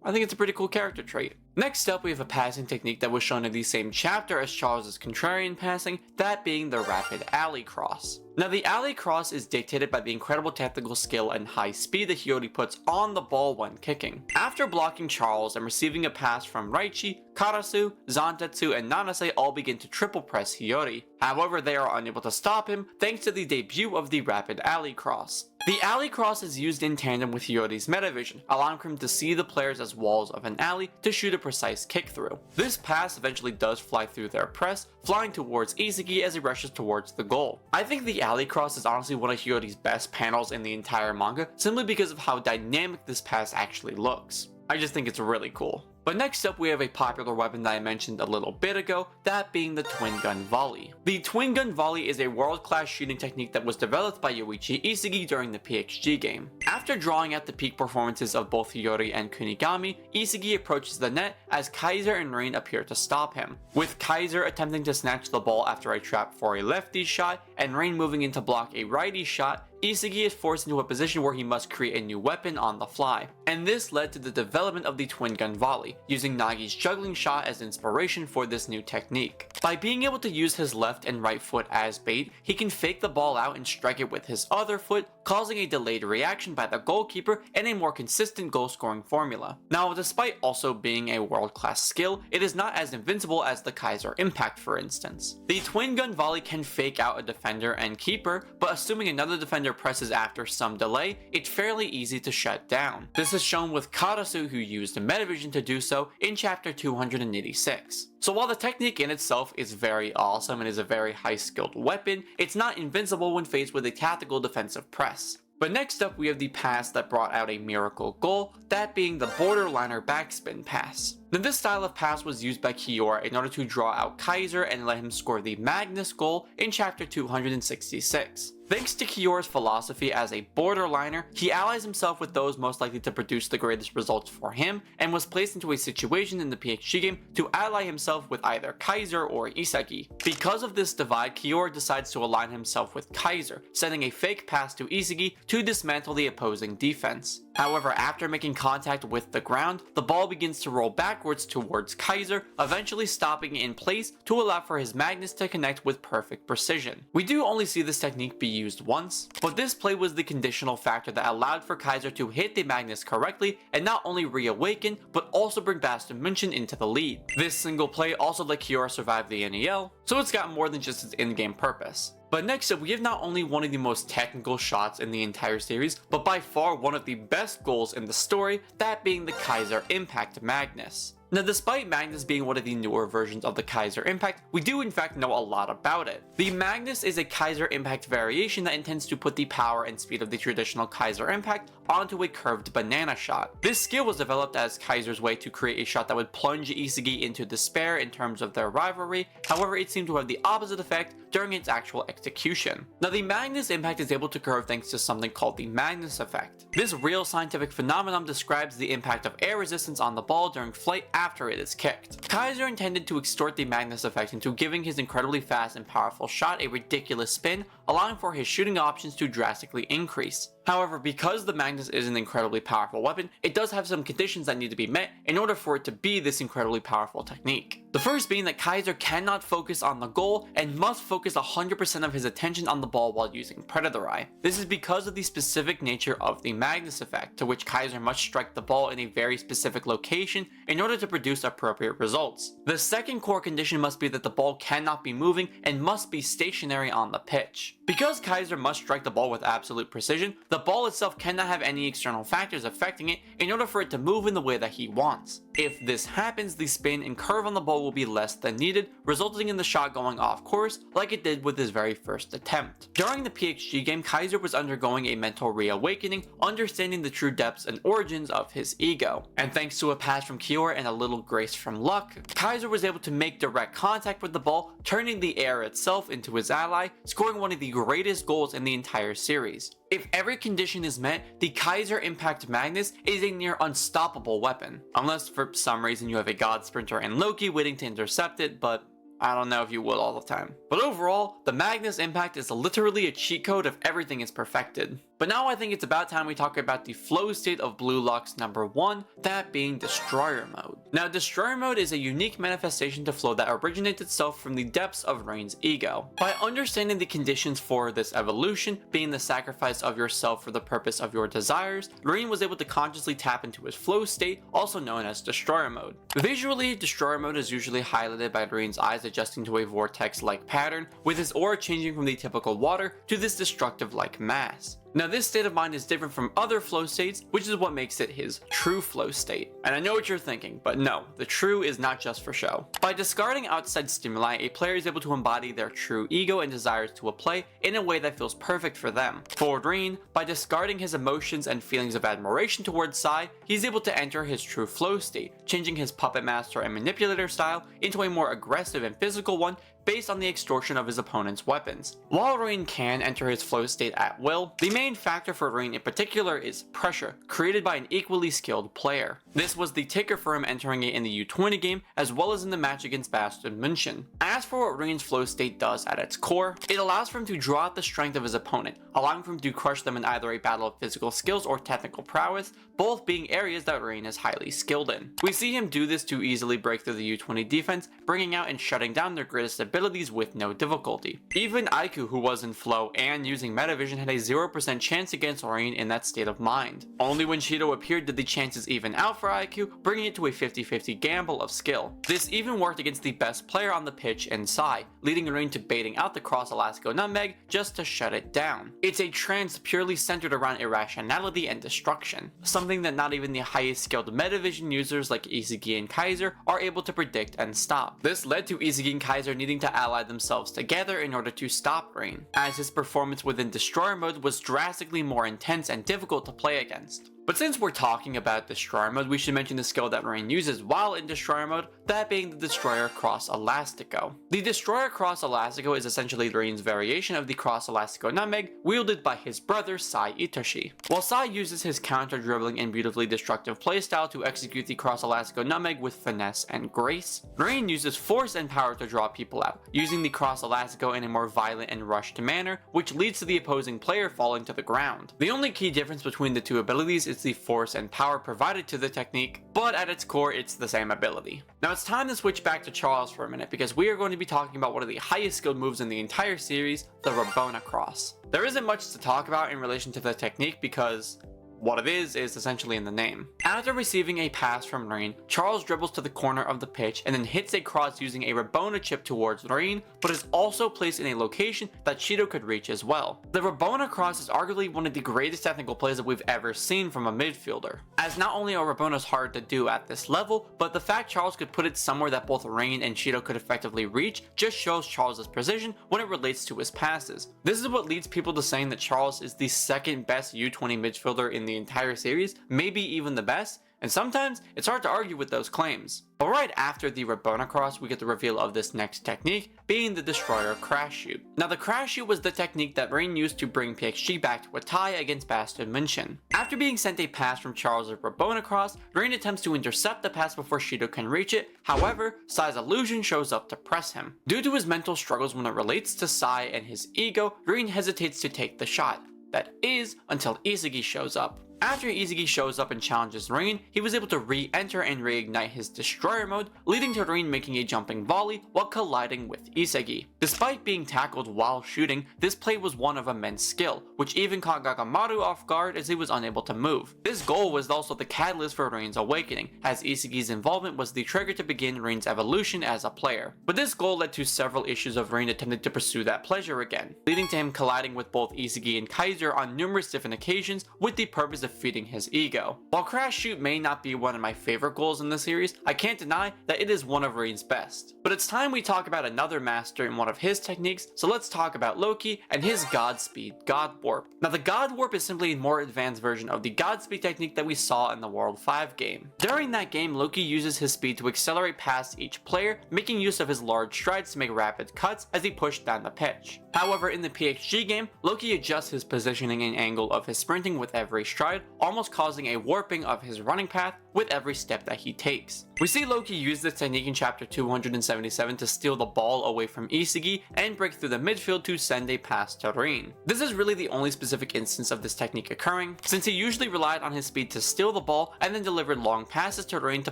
I think it's a pretty cool character trait. Next up, we have a passing technique that was shown in the same chapter as Charles' contrarian passing, that being the rapid alley cross. Now, the alley cross is dictated by the incredible tactical skill and high speed that Hiyori puts on the ball when kicking. After blocking Charles and receiving a pass from Raichi, Karasu, Zantetsu, and Nanase all begin to triple press Hiyori. However, they are unable to stop him thanks to the debut of the rapid alley cross. The alley cross is used in tandem with Hiyori's Metavision, allowing him to see the players as walls of an alley to shoot a precise kick through. This pass eventually does fly through their press, flying towards Isagi as he rushes towards the goal. I think the alley cross is honestly one of Hiyori's best panels in the entire manga, simply because of how dynamic this pass actually looks. I just think it's really cool. But next up, we have a popular weapon that I mentioned a little bit ago, that being the twin gun volley. The twin gun volley is a world-class shooting technique that was developed by Yoichi Isagi during the PXG game. After drawing out the peak performances of both Hiyori and Kunigami, Isagi approaches the net as Kaiser and Rin appear to stop him. With Kaiser attempting to snatch the ball after a trap for a lefty shot, and Rin moving in to block a righty shot, Isagi is forced into a position where he must create a new weapon on the fly, and this led to the development of the twin gun volley, using Nagi's juggling shot as inspiration for this new technique. By being able to use his left and right foot as bait, he can fake the ball out and strike it with his other foot, causing a delayed reaction by the goalkeeper and a more consistent goal scoring formula. Now, despite also being a world-class skill, it is not as invincible as the Kaiser Impact, for instance. The twin gun volley can fake out a defender and keeper, but assuming another defender presses after some delay, it's fairly easy to shut down. This is shown with Karasu, who used Metavision to do so in chapter 286. So while the technique in itself is very awesome and is a very high skilled weapon, it's not invincible when faced with a tactical defensive press. But next up we have the pass that brought out a miracle goal, that being the borderliner backspin pass. Now this style of pass was used by Kiora in order to draw out Kaiser and let him score the Magnus goal in chapter 266. Thanks to Kiora's philosophy as a borderliner, he allies himself with those most likely to produce the greatest results for him, and was placed into a situation in the PHG game to ally himself with either Kaiser or Isagi. Because of this divide, Kiora decides to align himself with Kaiser, sending a fake pass to Isagi to dismantle the opposing defense. However, after making contact with the ground, the ball begins to roll backwards towards Kaiser, eventually stopping in place to allow for his Magnus to connect with perfect precision. We do only see this technique be used once, but this play was the conditional factor that allowed for Kaiser to hit the Magnus correctly and not only reawaken, but also bring Bastion München into the lead. This single play also let Kiora survive the NEL, so it's got more than just its in-game purpose. But next up, we have not only one of the most technical shots in the entire series, but by far one of the best goals in the story, that being the Kaiser Impact Magnus. Now, despite Magnus being one of the newer versions of the Kaiser Impact, we do in fact know a lot about it. The Magnus is a Kaiser Impact variation that intends to put the power and speed of the traditional Kaiser Impact onto a curved banana shot. This skill was developed as Kaiser's way to create a shot that would plunge Isagi into despair in terms of their rivalry, however it seemed to have the opposite effect during its actual execution. Now, the Magnus Impact is able to curve thanks to something called the Magnus effect. This real scientific phenomenon describes the impact of air resistance on the ball during flight after it is kicked. Kaiser intended to extort the Magnus effect into giving his incredibly fast and powerful shot a ridiculous spin, allowing for his shooting options to drastically increase. However, because the Magnus is an incredibly powerful weapon, it does have some conditions that need to be met in order for it to be this incredibly powerful technique. The first being that Kaiser cannot focus on the goal and must focus 100% of his attention on the ball while using Predator Eye. This is because of the specific nature of the Magnus effect, to which Kaiser must strike the ball in a very specific location in order to produce appropriate results. The second core condition must be that the ball cannot be moving and must be stationary on the pitch. Because Kaiser must strike the ball with absolute precision, the ball itself cannot have any external factors affecting it in order for it to move in the way that he wants. If this happens, the spin and curve on the ball will be less than needed, resulting in the shot going off course like it did with his very first attempt. During the PHG game, Kaiser was undergoing a mental reawakening, understanding the true depths and origins of his ego. And thanks to a pass from Kiora and a little grace from luck, Kaiser was able to make direct contact with the ball, turning the air itself into his ally, scoring one of the greatest goals in the entire series. If every condition is met, the Kaiser Impact Magnus is a near unstoppable weapon. Unless for some reason you have a God Sprinter and Loki waiting to intercept it, but I don't know if you would all the time. But overall, the Magnus Impact is literally a cheat code if everything is perfected. But now I think it's about time we talk about the flow state of BLUELOCK's number 1, that being Destroyer Mode. Now, Destroyer Mode is a unique manifestation to flow that originates itself from the depths of Rain's ego. By understanding the conditions for this evolution, being the sacrifice of yourself for the purpose of your desires, Rain was able to consciously tap into his flow state, also known as Destroyer Mode. Visually, Destroyer Mode is usually highlighted by Rain's eyes adjusting to a vortex-like pattern, with his aura changing from the typical water to this destructive-like mass. Now, this state of mind is different from other flow states, which is what makes it his true flow state. And I know what you're thinking, but no, the true is not just for show. By discarding outside stimuli, a player is able to embody their true ego and desires to a play in a way that feels perfect for them. For Rain, by discarding his emotions and feelings of admiration towards Sai, he's able to enter his true flow state, changing his puppet master and manipulator style into a more aggressive and physical one, based on the extortion of his opponent's weapons. While Rain can enter his flow state at will, the main factor for Rain in particular is pressure, created by an equally skilled player. This was the ticker for him entering it in the U20 game, as well as in the match against Bayern München. As for what Rain's flow state does at its core, it allows for him to draw out the strength of his opponent, allowing for him to crush them in either a battle of physical skills or technical prowess, both being areas that Rain is highly skilled in. We see him do this to easily break through the U20 defense, bringing out and shutting down their greatest abilities with no difficulty. Even Aiku, who was in flow and using Metavision, had a 0% chance against Rain in that state of mind. Only when Shido appeared did the chances even out for Aiku, bringing it to a 50-50 gamble of skill. This even worked against the best player on the pitch in Sai, leading Rain to baiting out the cross Elastico Nutmeg just to shut it down. It's a trance purely centered around irrationality and destruction, something that not even the highest skilled Metavision users like Isagi and Kaiser are able to predict and stop. This led to Isagi and Kaiser needing to ally themselves together in order to stop Rain, as his performance within Destroyer mode was drastically more intense and difficult to play against. But since we're talking about Destroyer mode, we should mention the skill that Rain uses while in Destroyer mode, that being the Destroyer Cross Elastico. The Destroyer Cross Elastico is essentially Rain's variation of the Cross Elastico Nutmeg, wielded by his brother Sai Itoshi. While Sai uses his counter dribbling and beautifully destructive playstyle to execute the Cross Elastico Nutmeg with finesse and grace, Rain uses force and power to draw people out, using the Cross Elastico in a more violent and rushed manner, which leads to the opposing player falling to the ground. The only key difference between the two abilities is the force and power provided to the technique, but at its core it's the same ability. Now it's time to switch back to Charles for a minute, because we are going to be talking about one of the highest skilled moves in the entire series, the Rabona Cross. There isn't much to talk about in relation to the technique because what it is essentially in the name. After receiving a pass from Rain, Charles dribbles to the corner of the pitch and then hits a cross using a Rabona chip towards Rain, but is also placed in a location that Shido could reach as well. The Rabona cross is arguably one of the greatest technical plays that we've ever seen from a midfielder, as not only are Rabonas hard to do at this level, but the fact Charles could put it somewhere that both Rain and Shido could effectively reach just shows Charles' precision when it relates to his passes. This is what leads people to saying that Charles is the second best U20 midfielder in the entire series, maybe even the best, and sometimes it's hard to argue with those claims. But right after the Rabona cross, we get the reveal of this next technique, being the Destroyer Crash Shoot. Now the Crash Shoot was the technique that Rain used to bring PXG back to a tie against Bayern München. After being sent a pass from Charles' Rabona cross, Rain attempts to intercept the pass before Shido can reach it. However, Sai's illusion shows up to press him. Due to his mental struggles when it relates to Sai and his ego, Rain hesitates to take the shot. That is, until Isagi shows up. After Isagi shows up and challenges Rain, he was able to re-enter and reignite his Destroyer mode, leading to Rain making a jumping volley while colliding with Isagi. Despite being tackled while shooting, this play was one of immense skill, which even caught Gagamaru off guard as he was unable to move. This goal was also the catalyst for Rain's awakening, as Isagi's involvement was the trigger to begin Rain's evolution as a player. But this goal led to several issues of Rain attempting to pursue that pleasure again, leading to him colliding with both Isagi and Kaiser on numerous different occasions with the purpose of feeding his ego. While Crash Shoot may not be one of my favorite goals in the series, I can't deny that it is one of Rain's best. But it's time we talk about another master in one of his techniques, so let's talk about Loki and his Godspeed God Warp. Now the God Warp is simply a more advanced version of the Godspeed technique that we saw in the World 5 game. During that game, Loki uses his speed to accelerate past each player, making use of his large strides to make rapid cuts as he pushed down the pitch. However, in the PXG game, Loki adjusts his positioning and angle of his sprinting with every stride, almost causing a warping of his running path with every step that he takes. We see Loki use this technique in chapter 277 to steal the ball away from Isagi and break through the midfield to send a pass to Rain. This is really the only specific instance of this technique occurring, since he usually relied on his speed to steal the ball and then delivered long passes to Rain to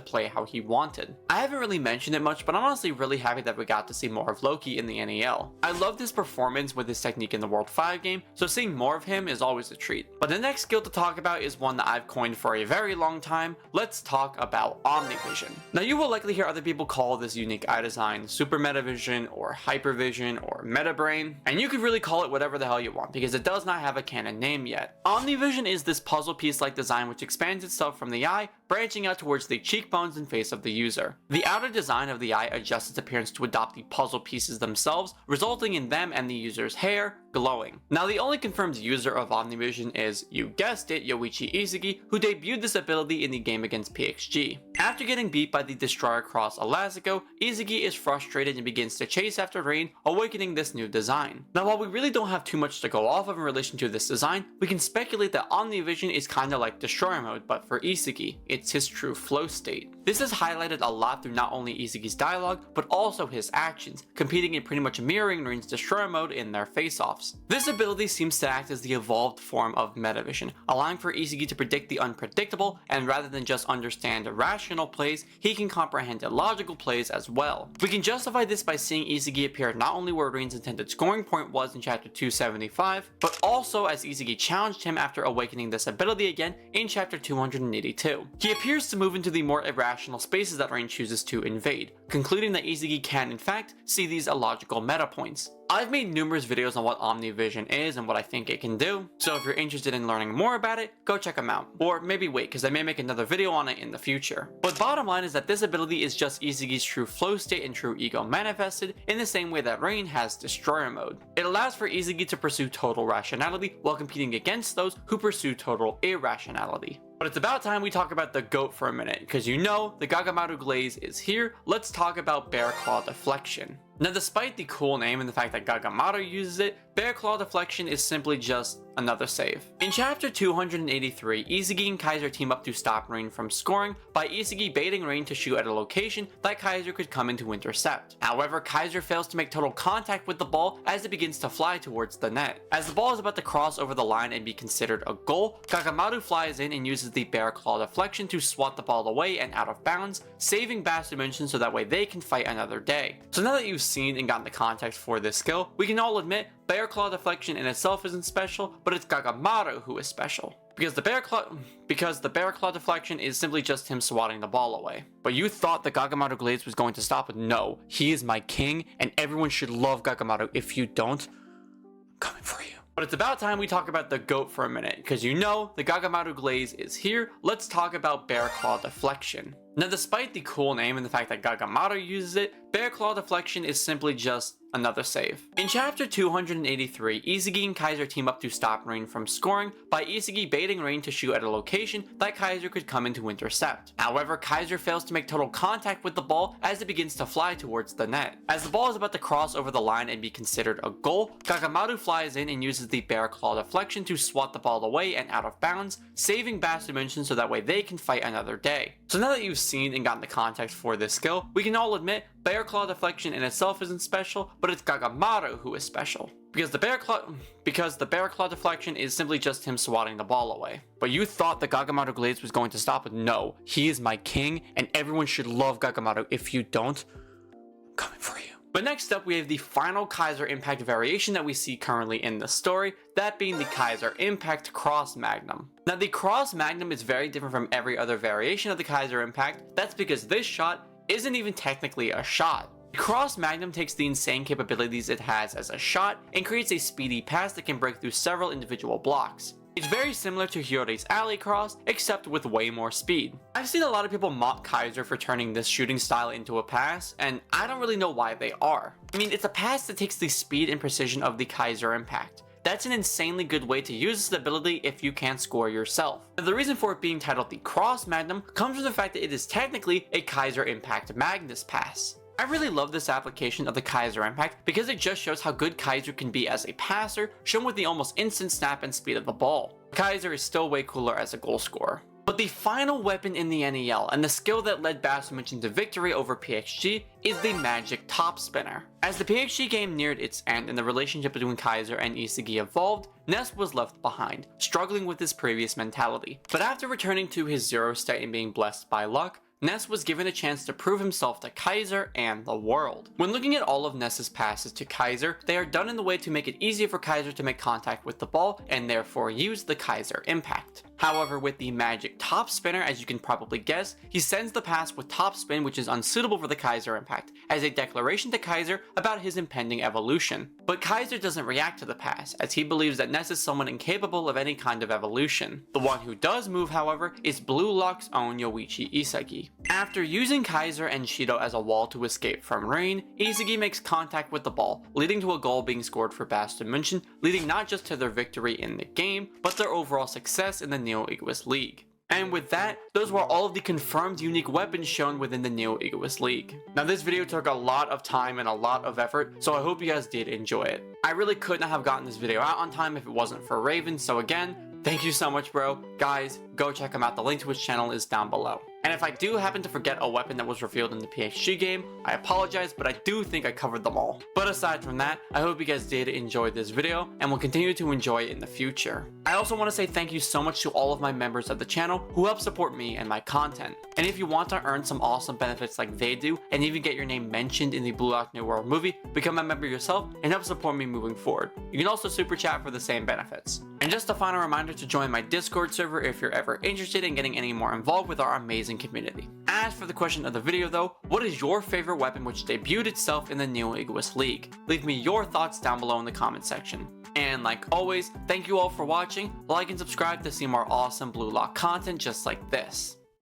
play how he wanted. I haven't really mentioned it much, but I'm honestly really happy that we got to see more of Loki in the NEL. I loved his performance with this technique in the World 5 game, so seeing more of him is always a treat. But the next skill to talk about is one that I've coined for a very long time. Let's talk about Omnivision. Now you will likely hear other people call this unique eye design Super Metavision or Hypervision or Metabrain, and you could really call it whatever the hell you want because it does not have a canon name yet. Omnivision is this puzzle piece like design which expands itself from the eye, branching out towards the cheekbones and face of the user. The outer design of the eye adjusts its appearance to adopt the puzzle pieces themselves, resulting in them and the user's hair glowing. Now, the only confirmed user of Omnivision is, you guessed it, Yoichi Isagi, who debuted this ability in the game against PXG. After getting beat by the Destroyer Cross Elastigirl, Isagi is frustrated and begins to chase after Rain, awakening this new design. Now, while we really don't have too much to go off of in relation to this design, we can speculate that Omnivision is kinda like Destroyer Mode, but for Isagi. It's his true flow state. This is highlighted a lot through not only Isagi's dialogue, but also his actions, competing in pretty much mirroring Rain's Destroyer Mode in their face-offs. This ability seems to act as the evolved form of Metavision, allowing for Isagi to predict the unpredictable, and rather than just understand rational plays, he can comprehend illogical plays as well. We can justify this by seeing Isagi appear not only where Rain's intended scoring point was in chapter 275, but also as Isagi challenged him after awakening this ability again in chapter 282. He appears to move into the more irrational spaces that Rain chooses to invade, concluding that Isagi can in fact see these illogical meta points. I've made numerous videos on what Omnivision is and what I think it can do, so if you're interested in learning more about it, go check them out. Or maybe wait, because I may make another video on it in the future. But bottom line is that this ability is just Isagi's true flow state and true ego manifested in the same way that Rain has Destroyer Mode. It allows for Isagi to pursue total rationality while competing against those who pursue total irrationality. But it's about time we talk about the GOAT for a minute, because you know the Gagamaru Glaze is here. Let's talk about Bear Claw Deflection. Now, despite the cool name and the fact that Gagamaru uses it, Bear Claw Deflection is simply just another save. In chapter 283, Isagi and Kaiser team up to stop Rain from scoring by Isagi baiting Rain to shoot at a location that Kaiser could come in to intercept. However, Kaiser fails to make total contact with the ball as it begins to fly towards the net. As the ball is about to cross over the line and be considered a goal, Gagamaru flies in and uses the Bear Claw Deflection to swat the ball away and out of bounds, saving Bass Dimension so that way they can fight another day. So now that you've seen and gotten the context for this skill, we can all admit Bear Claw Deflection in itself isn't special, but it's Gagamaru who is special. Because the Bear Claw Deflection is simply just him swatting the ball away. But you thought the Gagamaru Glaze was going to stop it? No, he is my king, and everyone should love Gagamaru. If you don't, I'm coming for you. But it's about time we talk about the GOAT for a minute, because you know the Gagamaru Glaze is here. Let's talk about Bear Claw Deflection. Now, despite the cool name and the fact that Gagamaru uses it, Bear Claw Deflection is simply just another save. In chapter 283, Isagi and Kaiser team up to stop Rain from scoring by Isagi baiting Rain to shoot at a location that Kaiser could come in to intercept. However, Kaiser fails to make total contact with the ball as it begins to fly towards the net. As the ball is about to cross over the line and be considered a goal, Gagamaru flies in and uses the Bear Claw Deflection to swat the ball away and out of bounds, saving Bass Dimension so that way they can fight another day. So now that you've seen and gotten the context for this skill, we can all admit Bear Claw Deflection in itself isn't special, but it's Gagamaru who is special. Because the Bear Claw Deflection is simply just him swatting the ball away. But you thought the Gagamaru Glaze was going to stop it? No, he is my king, and everyone should love Gagamaru. If you don't, I'm coming for you. But next up, we have the final Kaiser Impact variation that we see currently in the story, that being the Kaiser Impact Cross Magnum. Now, the Cross Magnum is very different from every other variation of the Kaiser Impact. That's because this shot isn't even technically a shot. The Cross Magnum takes the insane capabilities it has as a shot and creates a speedy pass that can break through several individual blocks. It's very similar to Hyorei's Alley Cross, except with way more speed. I've seen a lot of people mock Kaiser for turning this shooting style into a pass, and I don't really know why they are. I mean, it's a pass that takes the speed and precision of the Kaiser Impact. That's an insanely good way to use this ability if you can't score yourself. Now, the reason for it being titled the Cross Magnum comes from the fact that it is technically a Kaiser Impact Magnus pass. I really love this application of the Kaiser Impact because it just shows how good Kaiser can be as a passer, shown with the almost instant snap and speed of the ball. Kaiser is still way cooler as a goal scorer. But the final weapon in the NEL, and the skill that led Bass Dimension to victory over PXG, is the Magic Top Spinner. As the PXG game neared its end and the relationship between Kaiser and Isagi evolved, Ness was left behind, struggling with his previous mentality. But after returning to his zero state and being blessed by luck, Ness was given a chance to prove himself to Kaiser and the world. When looking at all of Ness's passes to Kaiser, they are done in the way to make it easier for Kaiser to make contact with the ball and therefore use the Kaiser Impact. However, with the Magic Top Spinner, as you can probably guess, he sends the pass with Top Spin, which is unsuitable for the Kaiser Impact, as a declaration to Kaiser about his impending evolution. But Kaiser doesn't react to the past, as he believes that Ness is someone incapable of any kind of evolution. The one who does move, however, is BLUELOCK's own Yoichi Isagi. After using Kaiser and Shido as a wall to escape from rain, Isagi makes contact with the ball, leading to a goal being scored for Bastion München, leading not just to their victory in the game, but their overall success in the Neo-Egoist League. And with that, those were all of the confirmed unique weapons shown within the Neo-Egoist League. Now this video took a lot of time and a lot of effort, so I hope you guys did enjoy it. I really couldn't have gotten this video out on time if it wasn't for Raven, so again, thank you so much, bro. Guys, go check him out. The link to his channel is down below. And if I do happen to forget a weapon that was revealed in the PXG game, I apologize, but I do think I covered them all. But aside from that, I hope you guys did enjoy this video and will continue to enjoy it in the future. I also want to say thank you so much to all of my members of the channel who help support me and my content. And if you want to earn some awesome benefits like they do, and even get your name mentioned in the Blue Lock New World movie, become a member yourself and help support me moving forward. You can also super chat for the same benefits. And just a final reminder to join my Discord server if you're ever interested in getting any more involved with our amazing community. As for the question of the video though, what is your favorite weapon which debuted itself in the Neo-Egoist League? Leave me your thoughts down below in the comment section. And like always, thank you all for watching, like and subscribe to see more awesome Blue Lock content just like this.